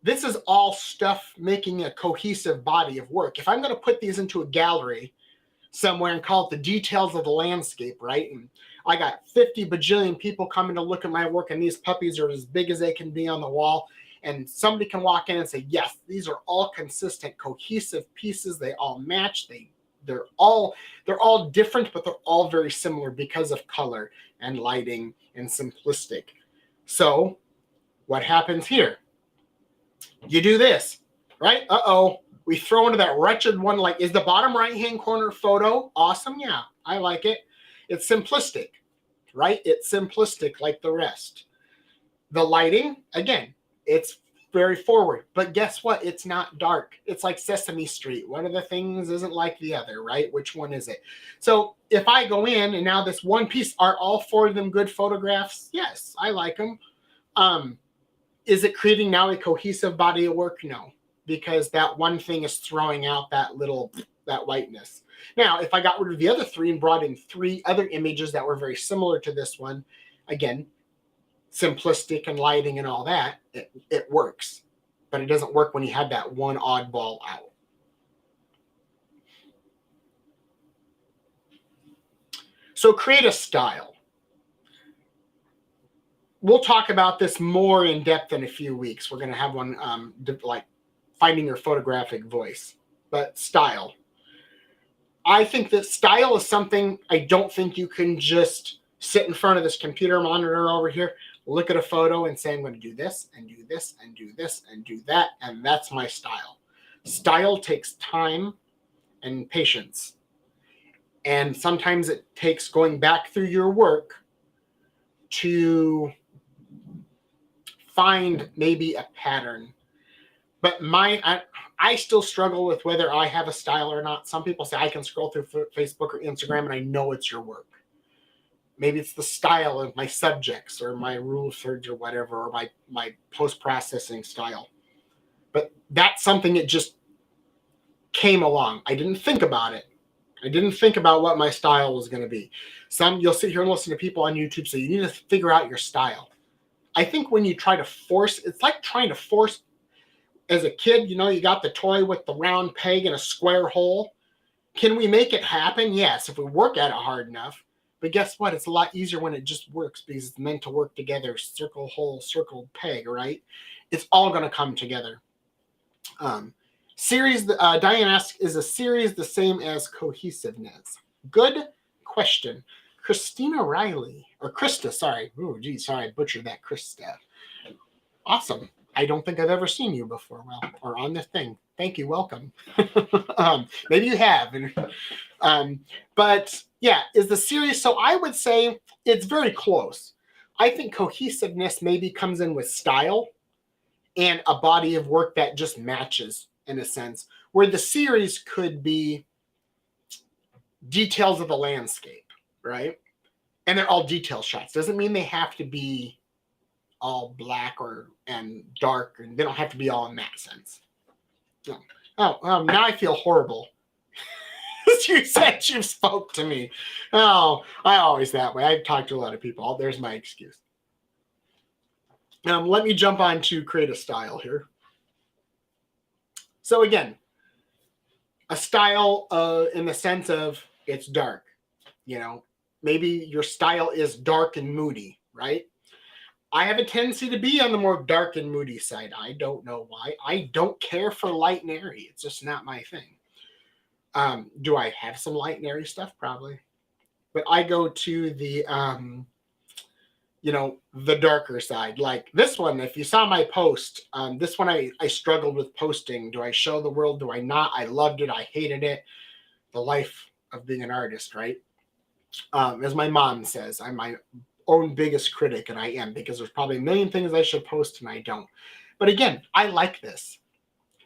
This is all stuff making a cohesive body of work. If I'm going to put these into a gallery somewhere and call it the Details of the Landscape, right? And I got 50 bajillion people coming to look at my work, and these puppies are as big as they can be on the wall. And somebody can walk in and say, yes, these are all consistent, cohesive pieces. They all match. They're all different, but they're all very similar because of color and lighting and simplistic. So what happens here? You do this, right? We throw into that wretched one, like, is the bottom right-hand corner photo awesome? Yeah, I like it. It's simplistic, right? It's simplistic like the rest. The lighting, again, it's very forward. But guess what? It's not dark. It's like Sesame Street. One of the things isn't like the other, right? Which one is it? So if I go in and now this one piece, are all 4 of them good photographs? Yes, I like them. Is it creating now a cohesive body of work? No, because that one thing is throwing out that whiteness. Now, if I got rid of the other 3 and brought in 3 other images that were very similar to this one, again, simplistic and lighting and all that, it works. But it doesn't work when you have that one oddball out. So create a style. We'll talk about this more in depth in a few weeks. We're going to have one like finding your photographic voice. But style. I think that style is something I don't think you can just sit in front of this computer monitor over here, look at a photo and say, I'm going to do this and do this and do this and do that, and that's my style. Style takes time and patience. And sometimes it takes going back through your work to find maybe a pattern. But I still struggle with whether I have a style or not. Some people say I can scroll through Facebook or Instagram and I know it's your work. Maybe it's the style of my subjects or my rule of thirds or whatever, or my post-processing style. But that's something that just came along. I didn't think about it. I didn't think about what my style was going to be. You'll sit here and listen to people on YouTube say, you need to figure out your style. I think when you try to force, it's like trying to force as a kid, you got the toy with the round peg and a square hole. Can we make it happen? Yes, if we work at it hard enough. But guess what? It's a lot easier when it just works because it's meant to work together. Circle, hole, circle, peg, right? It's all going to come together. Diane asks, is a series the same as cohesiveness? Good question. Christina Riley, or Krista, sorry. Oh, geez, sorry, I butchered that, Krista. Awesome. I don't think I've ever seen you before, or on this thing. Thank you, welcome. Maybe you have. But yeah, is the series, so I would say it's very close. I think cohesiveness maybe comes in with style and a body of work that just matches in a sense, where the series could be details of the landscape, right? And they're all detail shots. Doesn't mean they have to be all black and dark, and they don't have to be all in that sense. No. Now I feel horrible. You said you spoke to me. Oh, I always that way. I've talked to a lot of people. There's my excuse. Let me jump on to create a style here. So again, a style in the sense of it's dark. Maybe your style is dark and moody, right? I have a tendency to be on the more dark and moody side. I don't know why. I don't care for light and airy. It's just not my thing. Do I have some light and airy stuff? Probably. But I go to the, the darker side. Like this one, if you saw my post, this one I struggled with posting. Do I show the world? Do I not? I loved it. I hated it. The life of being an artist, right? As my mom says, I'm my own biggest critic, and I am, because there's probably a million things I should post and I don't. But again, I like this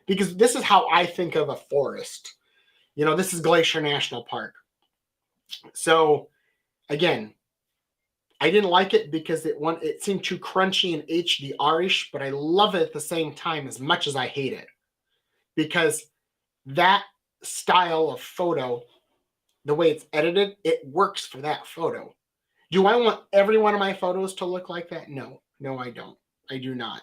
because this is how I think of a forest. This is Glacier National Park. So again, I didn't like it because it seemed too crunchy and HDR-ish, but I love it at the same time as much as I hate it, because that style of photo, the way it's edited, it works for that photo. Do I want every one of my photos to look like that? No, I don't. I do not.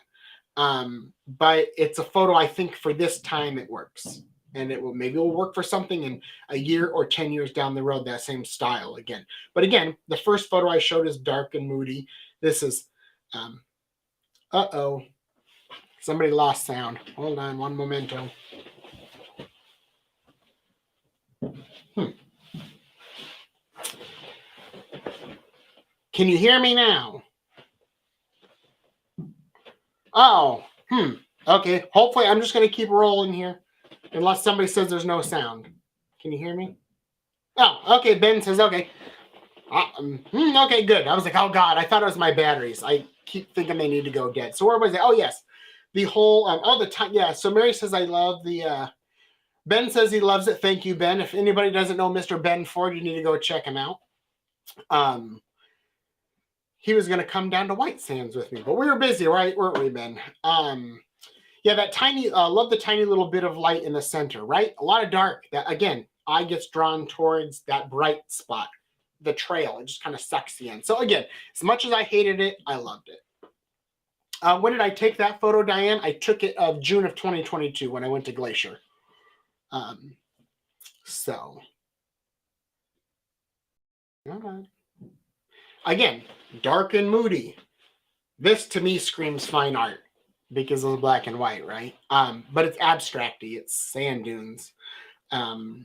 But it's a photo, I think for this time it works. And maybe it will work for something in a year or 10 years down the road, that same style again. But again, the first photo I showed is dark and moody. This is, somebody lost sound. Hold on, one momento. Can you hear me now? Oh, okay. Hopefully, I'm just going to keep rolling here. Unless somebody says there's no sound. Can you hear me? Oh, okay. Ben says, okay. Okay, good. I was like, oh, God. I thought it was my batteries. I keep thinking they need to go dead. So where was it? Oh, yes. The whole, the time. Yeah, so Mary says, I love the, Ben says he loves it. Thank you, Ben. If anybody doesn't know Mr. Ben Ford, you need to go check him out. He was going to come down to White Sands with me, but we were busy, right? Weren't we, Ben? Yeah, that tiny, love the tiny little bit of light in the center, right? A lot of dark. That, again, eye gets drawn towards that bright spot, the trail. It just kind of sucks you in. So again, as much as I hated it, I loved it. When did I take that photo, Diane? I took it of June of 2022 when I went to Glacier. So, again, dark and moody. This to me screams fine art because of the black and white, right? But it's abstracty. It's sand dunes. That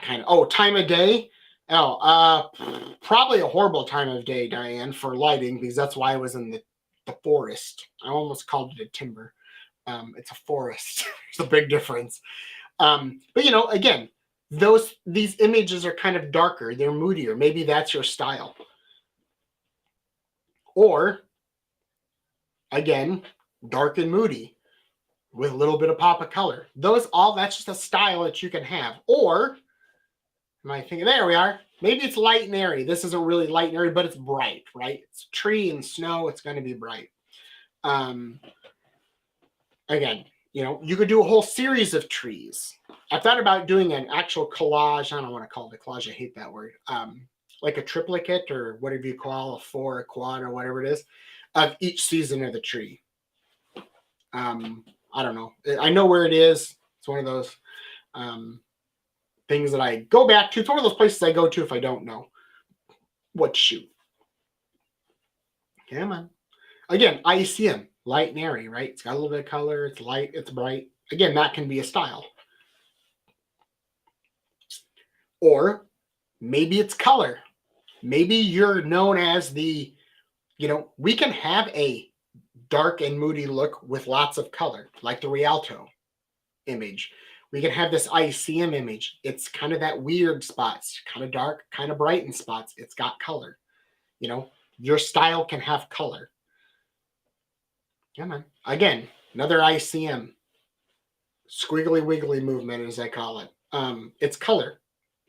kind of, time of day. Probably a horrible time of day, Diane, for lighting, because that's why I was in the forest. I almost called it a timber. It's a forest. There's a big difference. But again, these images are kind of darker. They're moodier. Maybe that's your style. Or again, dark and moody with a little bit of pop of color. That's just a style that you can have. Or am I thinking, there we are. Maybe it's light and airy. This isn't really light and airy, but it's bright, right? It's tree and snow. It's going to be bright. Again, you could do a whole series of trees. I thought about doing an actual collage. I don't want to call it a collage. I hate that word. Like a triplicate or whatever you call a four, a quad, or whatever it is. of each season of the tree. I don't know. I know where it is. It's one of those things that I go back to. It's one of those places I go to if I don't know what to shoot. Come on. Again, ICM, light and airy, right? It's got a little bit of color. It's light. It's bright. Again, that can be a style. Or maybe it's color. Maybe you're known as the, we can have a dark and moody look with lots of color, like the Rialto image. We can have this ICM image. It's kind of that weird spots, kind of dark, kind of bright in spots. It's got color. Your style can have color. Come on. Again, another ICM. Squiggly wiggly movement, as I call it. It's color,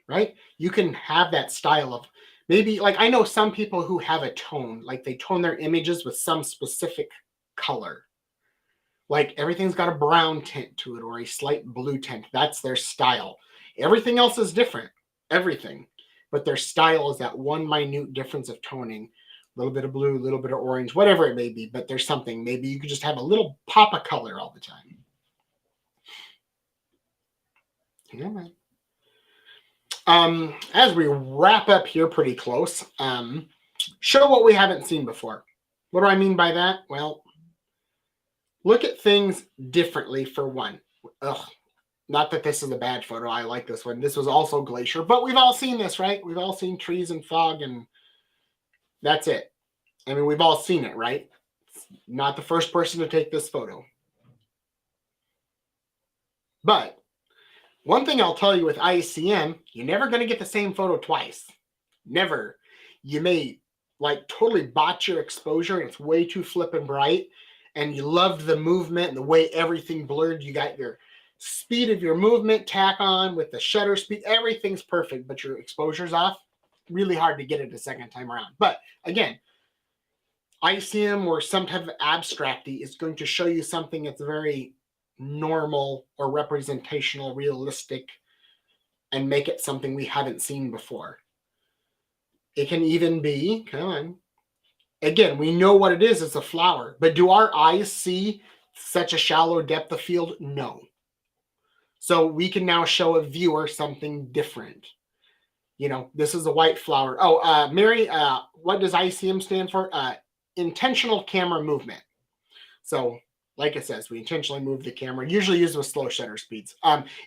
right? You can have that style of maybe, like, I know some people who have a tone, like they tone their images with some specific color. Like everything's got a brown tint to it or a slight blue tint. That's their style. Everything else is different. Everything. But their style is that one minute difference of toning. A little bit of blue, a little bit of orange, whatever it may be. But there's something. Maybe you could just have a little pop of color all the time. Yeah, man. As we wrap up here pretty close, show what we haven't seen before. What do I mean by that? Well, look at things differently for one. Not that this is a bad photo. I like this one. This was also glacier, but we've all seen this, right? We've all seen trees and fog, and that's it. I mean, we've all seen it, right? Not the first person to take this photo. But one thing I'll tell you with ICM, you're never going to get the same photo twice. Never. You may totally botch your exposure and it's way too flippin' bright, and you loved the movement and the way everything blurred. You got your speed of your movement tack on with the shutter speed. Everything's perfect, but your exposure's off. Really hard to get it a second time around. But again, ICM or some type of abstracty is going to show you something that's very normal or representational, realistic, and make it something we haven't seen before. It can even be, come on. Again, we know what it is. It's a flower. But do our eyes see such a shallow depth of field? No. So we can now show a viewer something different. This is a white flower. Oh, Mary, what does ICM stand for? Intentional camera movement. So, like it says, we intentionally move the camera, usually used with slow shutter speeds.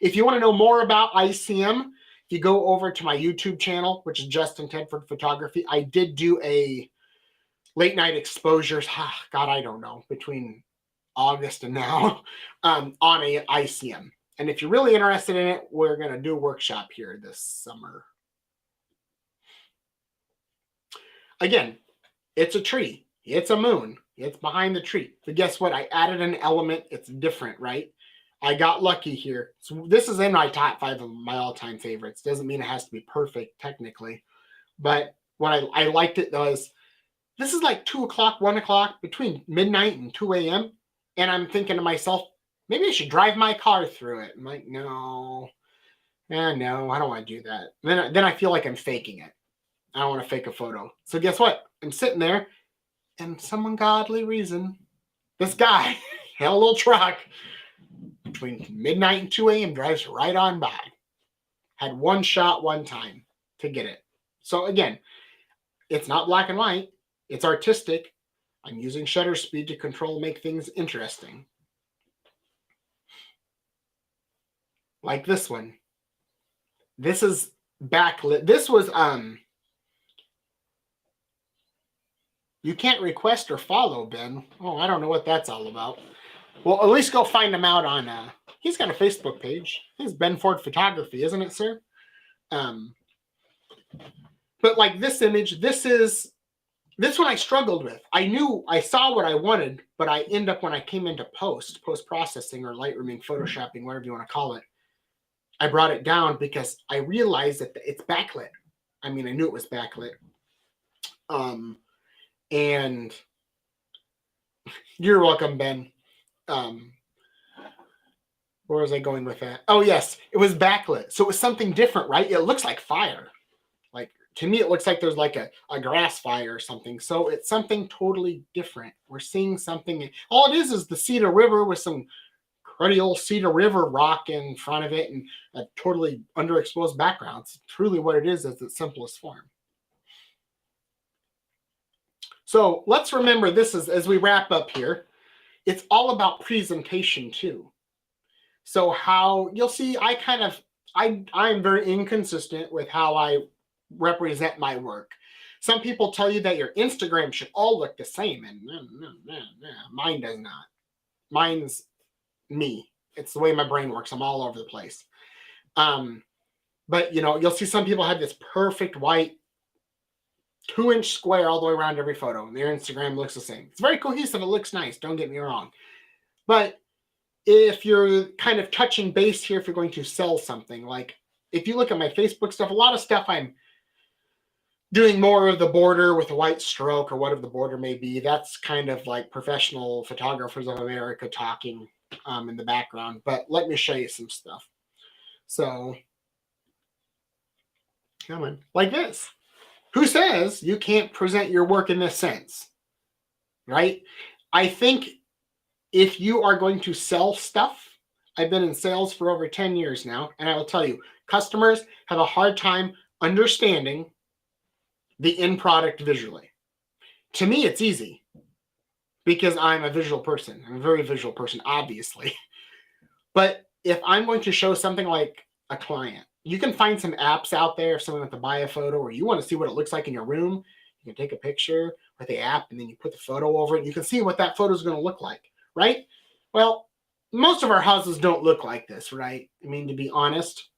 If you want to know more about ICM, if you go over to my YouTube channel, which is Justin Tedford Photography, I did do a late night exposures, God, I don't know, between August and now, on a ICM. And if you're really interested in it, we're going to do a workshop here this summer. Again, it's a tree. It's a moon. It's behind the tree. But guess what? I added an element. It's different, right? I got lucky here. So this is in my top 5 of my all-time favorites. Doesn't mean it has to be perfect technically. But what I liked it was, this is like 2 o'clock, 1 o'clock, between midnight and 2 a.m. And I'm thinking to myself, maybe I should drive my car through it. I'm like, no, I don't want to do that. Then I feel like I'm faking it. I don't want to fake a photo. So guess what? I'm sitting there, and some ungodly reason, this guy had a little truck between midnight and 2 a.m. drives right on by. Had one shot one time to get it. So again, it's not black and white. It's artistic. I'm using shutter speed to control, make things interesting. Like this one. This is backlit. This was, you can't request or follow Ben. Oh, I don't know what that's all about. Well, at least go find him out on, he's got a Facebook page. It's Ben Ford Photography, isn't it, sir? But like this image, this one I struggled with. I saw what I wanted, but I end up, when I came into post-processing or Lightrooming, Photoshopping, whatever you want to call it, I brought it down because I realized that it's backlit. I mean, I knew it was backlit. And you're welcome, Ben. Where was I going with that? Oh, yes, it was backlit. So it was something different, right? It looks like fire. Like to me, it looks like there's like a grass fire or something. So it's something totally different. We're seeing something. All it is the Cedar River with some cruddy old Cedar River rock in front of it and a totally underexposed background. It's truly what it is at its simplest form. So let's remember this is, as we wrap up here, it's all about presentation too. So how you'll see, I'm very inconsistent with how I represent my work. Some people tell you that your Instagram should all look the same, and mine does not. Mine's me. It's the way my brain works. I'm all over the place. But you'll see some people have this perfect white 2-inch square all the way around every photo, and their Instagram looks the same. It's very cohesive. It looks nice. Don't get me wrong. But if you're kind of touching base here, if you're going to sell something, like if you look at my Facebook stuff, a lot of stuff I'm doing more of the border with a white stroke or whatever the border may be. That's kind of like Professional Photographers of America talking in the background. But let me show you some stuff. So, come on, like this. Who says you can't present your work in this sense? Right? I think if you are going to sell stuff, I've been in sales for over 10 years now, and I will tell you, customers have a hard time understanding the end product visually. To me, it's easy because I'm a visual person. I'm a very visual person, obviously. But if I'm going to show something like a client, you can find some apps out there if someone wants to buy a photo or you want to see what it looks like in your room. You can take a picture with the app and then you put the photo over it. And you can see what that photo is going to look like, right? Well, most of our houses don't look like this, right? I mean, to be honest.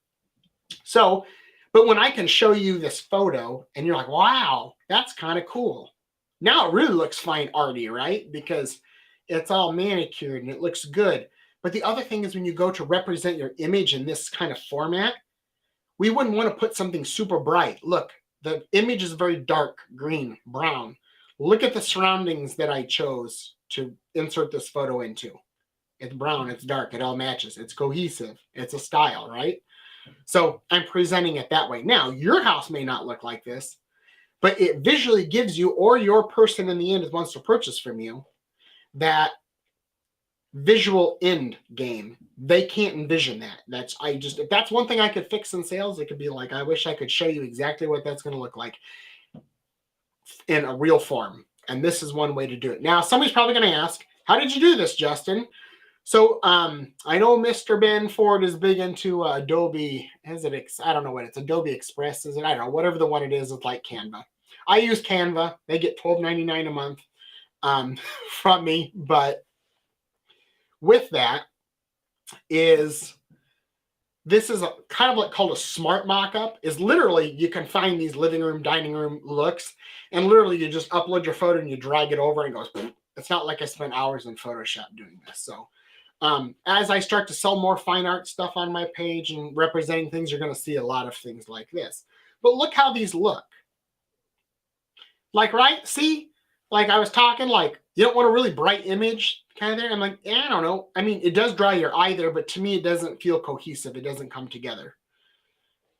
So, but when I can show you this photo and you're like, wow, that's kind of cool. Now it really looks fine arty, right? Because it's all manicured and it looks good. But the other thing is when you go to represent your image in this kind of format, we wouldn't want to put something super bright. Look, the image is very dark, green, brown. Look at the surroundings that I chose to insert this photo into. It's brown, it's dark, it all matches. It's cohesive, it's a style, right? So I'm presenting it that way. Now, your house may not look like this, but it visually gives you, or your person in the end wants to purchase from you, that visual end game. They can't envision that. If that's one thing I could fix in sales, it could be like, I wish I could show you exactly what that's going to look like in a real form. And this is one way to do it. Now, somebody's probably going to ask, how did you do this, Justin? So I know Mr. Ben Ford is big into Adobe. I don't know what it's, Adobe Express, is it? I don't know, whatever the one it is, it's like Canva. I use Canva. They get $12.99 a month from me, but with that is this is kind of like called a smart mock-up. Is literally you can find these living room, dining room looks, and literally you just upload your photo and you drag it over and it goes. It's not like I spent hours in Photoshop doing this. So as I start to sell more fine art stuff on my page and representing things, you're going to see a lot of things like this. But look how these look. Like, right? See? Like I was talking, like, you don't want a really bright image kind of there. I'm like, I don't know. I mean, it does dry your eye there, but to me, it doesn't feel cohesive. It doesn't come together.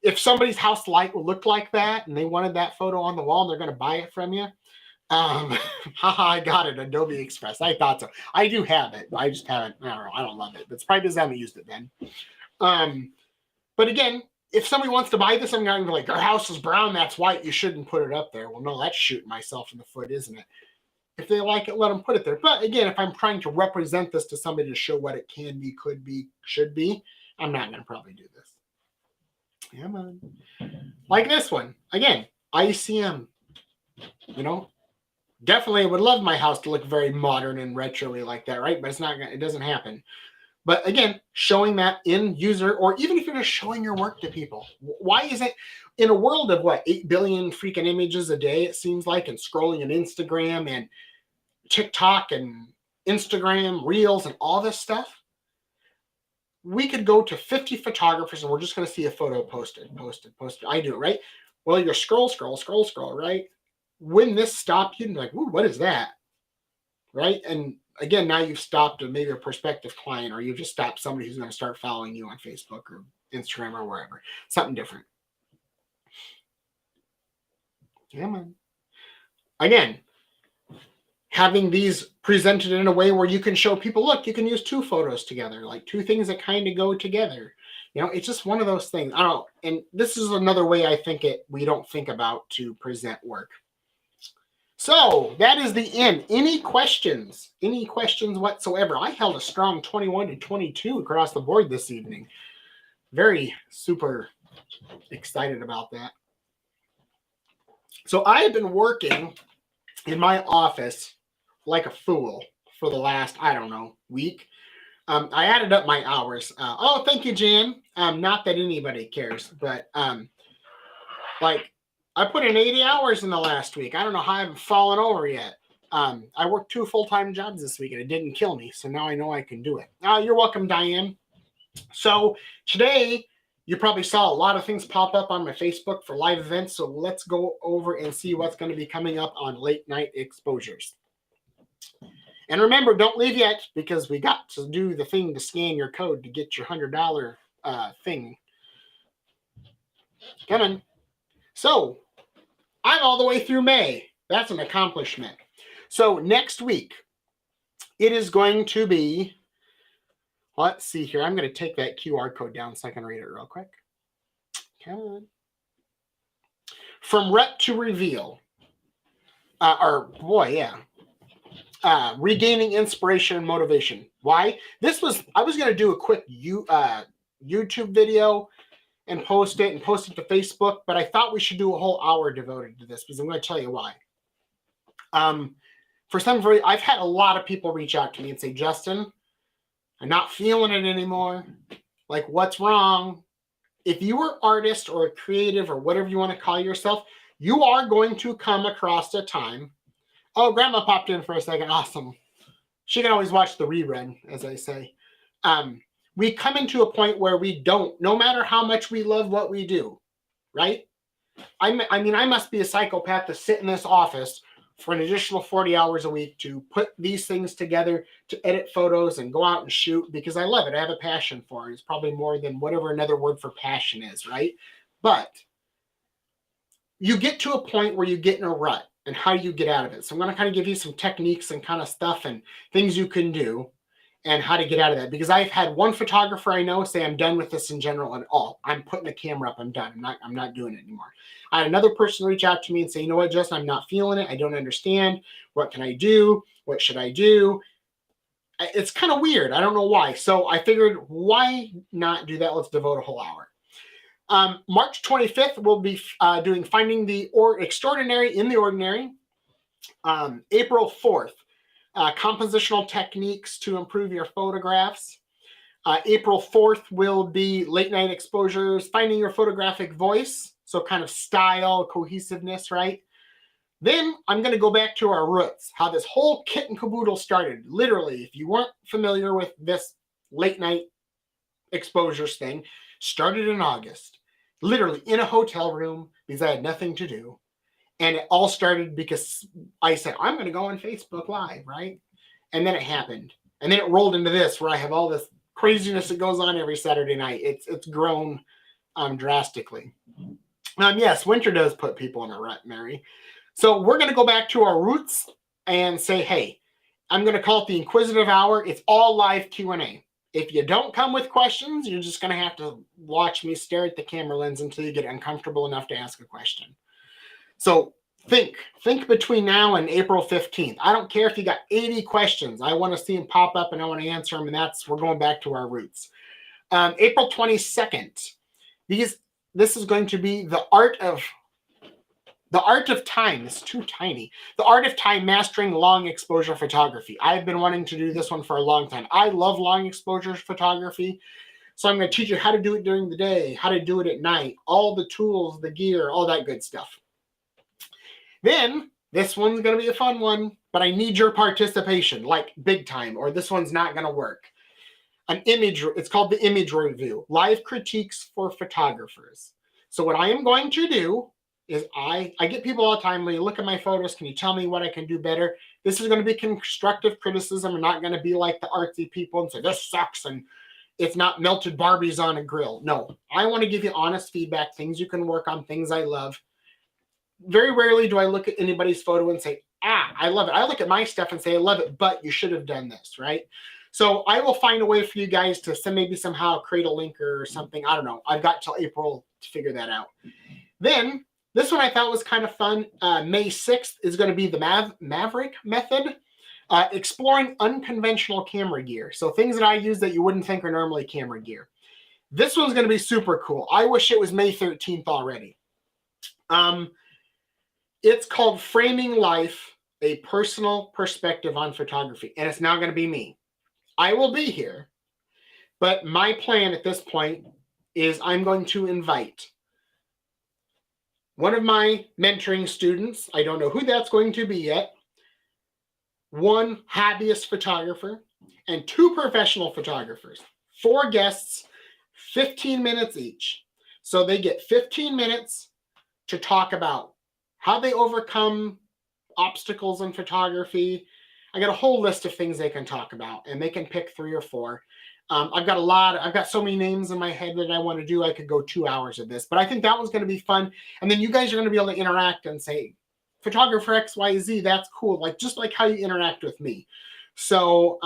If somebody's house looked like that and they wanted that photo on the wall and they're going to buy it from you, I got it, Adobe Express. I thought so. I do have it. I just haven't, I don't know. I don't love it. But it's probably because I haven't used it then. But again, if somebody wants to buy this, I'm going to be like, our house is brown, that's white, you shouldn't put it up there. Well, no, that's shooting myself in the foot, isn't it? If they like it, let them put it there. But again, if I'm trying to represent this to somebody to show what it can be, could be, should be, I'm not going to probably do this. Come on. Like this one. Again, ICM. Definitely would love my house to look very modern and retro-y like that, right? But it's not, it doesn't happen. But again, showing that in user, or even if you're just showing your work to people, why is it in a world of 8 billion freaking images a day, it seems like, and scrolling on Instagram and TikTok and Instagram Reels and all this stuff, we could go to 50 photographers and we're just going to see a photo posted. I do it, right? Well, you're scroll, right? When this stopped, you'd be like, ooh, what is that? Right? And again, now you've stopped maybe a prospective client, or you've just stopped somebody who's going to start following you on Facebook or Instagram or wherever. Something different. Come on. Again, having these presented in a way where you can show people, look, you can use two photos together, like two things that kind of go together. It's just one of those things. I don't know. And this is another way I think we don't think about to present work. So that is the end. Any questions? Any questions whatsoever? I held a strong 21-22 across the board this evening. Very super excited about that. So I have been working in my office like a fool for the last, I don't know, week. I added up my hours. Thank you, Jan. Not that anybody cares, but like I put in 80 hours in the last week. I don't know how I haven't fallen over yet. I worked 2 full-time jobs this week and it didn't kill me. So now I know I can do it. You're welcome, Diane. So today you probably saw a lot of things pop up on my Facebook for live events. So let's go over and see what's going to be coming up on late night exposures. And remember, don't leave yet because we got to do the thing to scan your code to get your $100 thing. Come on. So I'm all the way through May. That's an accomplishment. So next week, it is going to be, let's see here. I'm going to take that QR code down so I can read it real quick. Come on. From Rep to Reveal. Regaining inspiration and motivation. Why? I was going to do a quick YouTube video and post it to Facebook, but I thought we should do a whole hour devoted to this because I'm going to tell you why. For some reason, I've had a lot of people reach out to me and say, Justin, I'm not feeling it anymore. Like, what's wrong? If you are an artist or a creative or whatever you want to call yourself, you are going to come across a time. Oh, Grandma popped in for a second. Awesome. She can always watch the rerun, as I say. We come into a point where we don't, no matter how much we love what we do, right? I mean, I must be a psychopath to sit in this office for an additional 40 hours a week to put these things together, to edit photos and go out and shoot because I love it. I have a passion for it. It's probably more than whatever another word for passion is, right? But you get to a point where you get in a rut, and how do you get out of it? So I'm going to kind of give you some techniques and kind of stuff and things you can do and how to get out of that. Because I've had one photographer I know say, I'm done with this in general and all. I'm putting the camera up. I'm done. I'm not doing it anymore. I had another person reach out to me and say, you know what, Justin, I'm not feeling it. I don't understand. What can I do? What should I do? It's kind of weird. I don't know why. So I figured, why not do that? Let's devote a whole hour. March 25th, we'll be doing Finding the Extraordinary in the Ordinary. April 4th, compositional techniques to improve your photographs. April 4th will be late night exposures, finding your photographic voice. So kind of style, cohesiveness, right? Then I'm going to go back to our roots, how this whole kit and caboodle started. Literally, if you weren't familiar with this late night exposures thing, started in August, literally in a hotel room because I had nothing to do. And it all started because I said, I'm going to go on Facebook Live, right? And then it happened. And then it rolled into this where I have all this craziness that goes on every Saturday night. It's grown drastically. Yes, winter does put people in a rut, Mary. So we're going to go back to our roots and say, hey, I'm going to call it the Inquisitive Hour. It's all live Q&A. If you don't come with questions, you're just going to have to watch me stare at the camera lens until you get uncomfortable enough to ask a question. So think between now and April 15th. I don't care if you got 80 questions. I want to see them pop up and I want to answer them. And we're going back to our roots. April 22nd. This is going to be the art of time. It's too tiny. The art of time, mastering long exposure photography. I've been wanting to do this one for a long time. I love long exposure photography. So I'm going to teach you how to do it during the day, how to do it at night, all the tools, the gear, all that good stuff. Then this one's going to be a fun one, but I need your participation, like big time, or this one's not going to work. It's called the image review, live critiques for photographers. So what I am going to do is I get people all the time, when you look at my photos, can you tell me what I can do better? This is going to be constructive criticism. I'm not going to be like the artsy people and say, this sucks and it's not melted Barbies on a grill. No, I want to give you honest feedback, things you can work on, things I love. very rarely do I look at anybody's photo and say, I love it. I look at my stuff and say, I love it, but you should have done this, right? So I will find a way for you guys to send, maybe somehow create a link or something. I don't know. I've got till April to figure that out. Then this one I thought was kind of fun. May 6th is going to be the Maverick method, exploring unconventional camera gear. So things that I use that you wouldn't think are normally camera gear. This one's going to be super cool. I wish it was May 13th already. It's called Framing Life, a Personal Perspective on Photography. And it's now going to be me. I will be here. But my plan at this point is I'm going to invite one of my mentoring students. I don't know who that's going to be yet. One hobbyist photographer and 2 professional photographers. 4 guests, 15 minutes each. So they get 15 minutes to talk about how they overcome obstacles in photography. I got a whole list of things they can talk about, and they can pick 3 or 4. I've got so many names in my head that I want to do. I could go 2 hours of this, but I think that one's going to be fun. And then you guys are going to be able to interact and say, photographer XYZ, that's cool. Like, just like how you interact with me. So,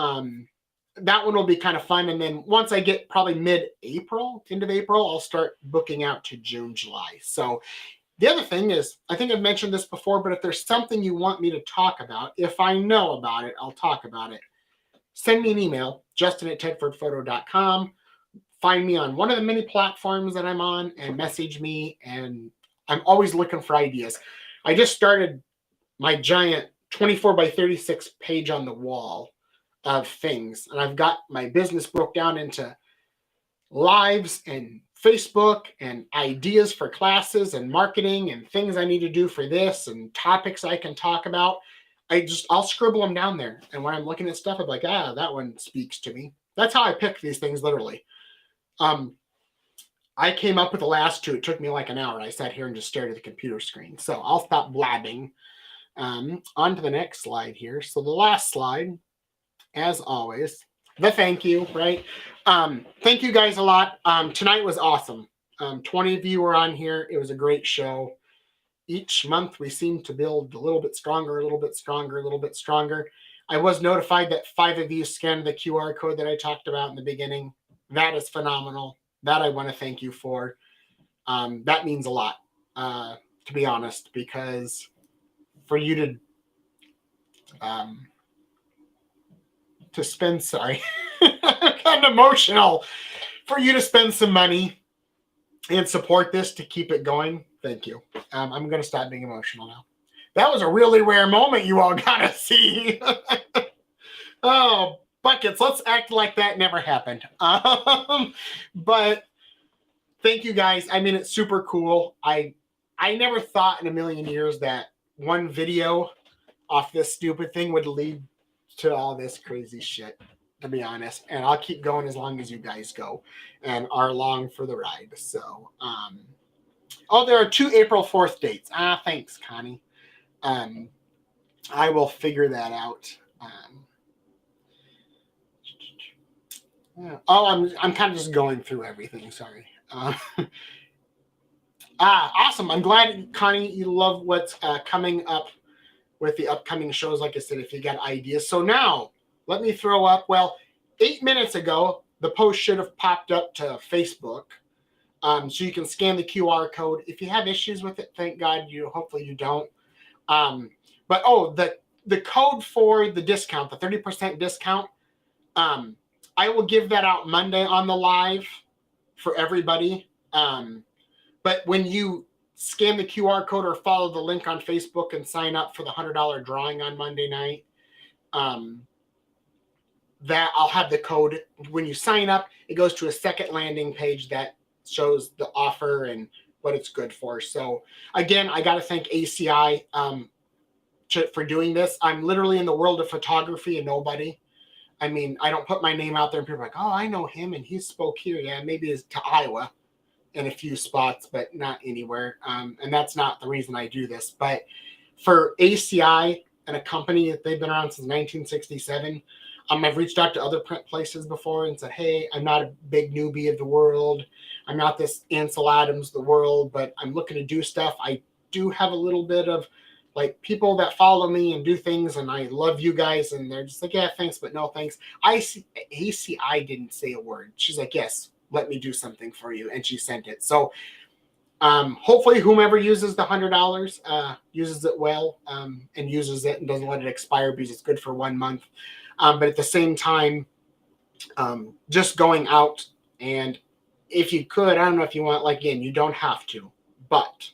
that one will be kind of fun. And then once I get probably mid-April, end of April, I'll start booking out to June, July. So the other thing is, I think I've mentioned this before, but if there's something you want me to talk about, if I know about it, I'll talk about it. Send me an email, justin@tedfordphoto.com. Find me on one of the many platforms that I'm on and message me. And I'm always looking for ideas. I just started my giant 24 by 36 page on the wall of things. And I've got my business broke down into lives and Facebook and ideas for classes and marketing and things I need to do for this and topics I can talk about. I'll scribble them down there. And when I'm looking at stuff, I'm like, that one speaks to me. That's how I pick these things, literally. I came up with the last 2. It took me like an hour. I sat here and just stared at the computer screen. So I'll stop blabbing. On to the next slide here. So the last slide, as always, the thank you, right? Thank you guys a lot. Tonight was awesome. 20 of you were on here. It was a great show. Each month we seem to build a little bit stronger, a little bit stronger, a little bit stronger. I was notified that 5 of you scanned the QR code that I talked about in the beginning. That is phenomenal. That I want to thank you for. That means a lot, to be honest, because for you to spend, sorry, I'm kind of emotional, for you to spend some money and support this to keep it going. Thank you. I'm going to stop being emotional now. That was a really rare moment you all got to see. Oh, buckets. Let's act like that never happened. But thank you guys. I mean, it's super cool. I never thought in a million years that one video off this stupid thing would lead to all this crazy shit, to be honest. And I'll keep going as long as you guys go and are along for the ride. So, there are 2 April 4th dates. Thanks, Connie. I will figure that out. I'm kind of just going through everything. Sorry. Awesome. I'm glad, Connie, you love what's coming up with the upcoming shows. Like I said, if you got ideas. So now let me throw up, 8 minutes ago, the post should have popped up to Facebook. So you can scan the QR code. If you have issues with it, thank God hopefully you don't. But the code for the discount, the 30% discount, I will give that out Monday on the live for everybody. But when you scan the QR code or follow the link on Facebook and sign up for the $100 drawing on Monday night, that I'll have the code. When you sign up, it goes to a second landing page that shows the offer and what it's good for. So again, I got to thank ACI for doing this. I'm literally in the world of photography and nobody. I mean, I don't put my name out there and people are like, oh, I know him and he spoke here. Yeah, maybe it's to Iowa in a few spots, but not anywhere. And that's not the reason I do this. But for ACI and a company that they've been around since 1967, I've reached out to other print places before and said, hey, I'm not a big newbie of the world. I'm not this Ansel Adams of the world, but I'm looking to do stuff. I do have a little bit of like people that follow me and do things, and I love you guys, and they're just like, yeah, thanks, but no thanks. ACI didn't say a word. She's like, yes, let me do something for you, and she sent it. So hopefully whomever uses the $100 uses it well, and uses it and doesn't let it expire because it's good for 1 month. But at the same time, just going out, and if you could, I don't know if you want, like, again, you don't have to, but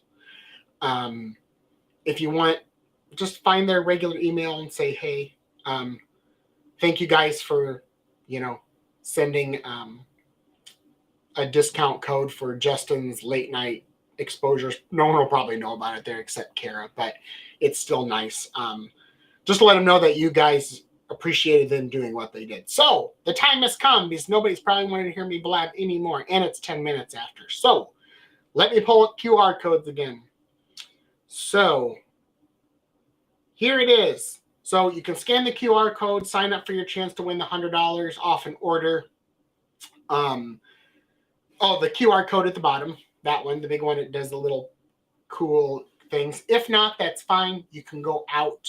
if you want, just find their regular email and say, hey, thank you guys for, sending a discount code for Justin's late night exposures. No one will probably know about it there except Kara, but it's still nice. Just to let them know that you guys appreciated them doing what they did. So the time has come because nobody's probably wanting to hear me blab anymore, and it's 10 minutes after. So let me pull up QR codes again. So here it is. So you can scan the QR code, sign up for your chance to win the $100 off an order. The QR code at the bottom, that one, the big one, it does the little cool things. If not, that's fine. You can go out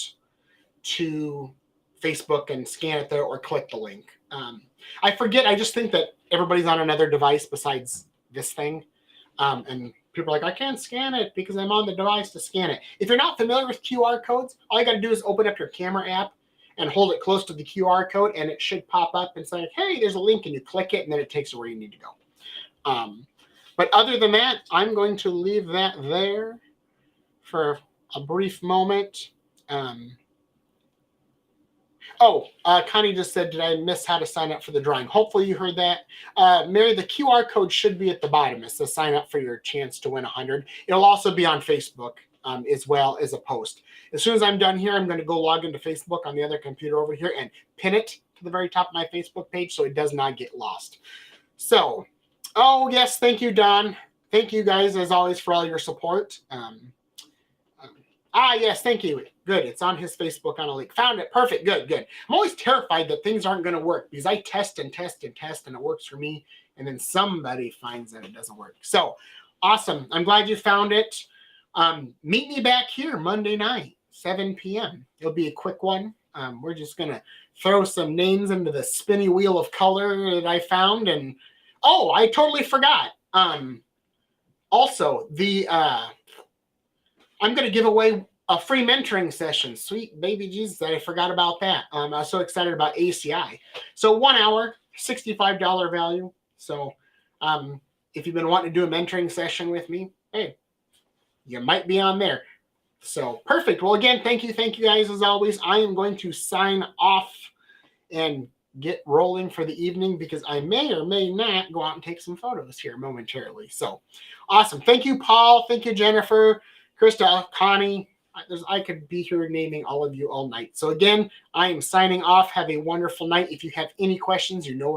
to Facebook and scan it there or click the link. I forget. I just think that everybody's on another device besides this thing. And people are like, I can't scan it because I'm on the device to scan it. If you're not familiar with QR codes, all you got to do is open up your camera app and hold it close to the QR code, and it should pop up and say, hey, there's a link, and you click it, and then it takes you where you need to go. But other than that, I'm going to leave that there for a brief moment. Connie just said, did I miss how to sign up for the drawing? Hopefully you heard that. Mary, the QR code should be at the bottom. It says sign up for your chance to win 100. It'll also be on Facebook as well as a post. As soon as I'm done here, I'm going to go log into Facebook on the other computer over here and pin it to the very top of my Facebook page so it does not get lost. So, yes, thank you, Don. Thank you guys, as always, for all your support. Yes, thank you. Good. It's on his Facebook on a link. Found it. Perfect. Good. I'm always terrified that things aren't going to work because I test and test and test and it works for me. And then somebody finds that it doesn't work. So awesome. I'm glad you found it. Meet me back here Monday night, 7 p.m. It'll be a quick one. We're just going to throw some names into the spinny wheel of color that I found. And I totally forgot. Also, I'm going to give away a free mentoring session. Sweet baby Jesus, I forgot about that. I was so excited about ACI. So 1 hour, $65 value. So if you've been wanting to do a mentoring session with me, hey, you might be on there. So perfect. Well, again, thank you guys as always. I am going to sign off and get rolling for the evening because I may or may not go out and take some photos here momentarily. So awesome. Thank you, Paul. Thank you, Jennifer, Krista, Connie. I could be here naming all of you all night. So again, I am signing off. Have a wonderful night. If you have any questions,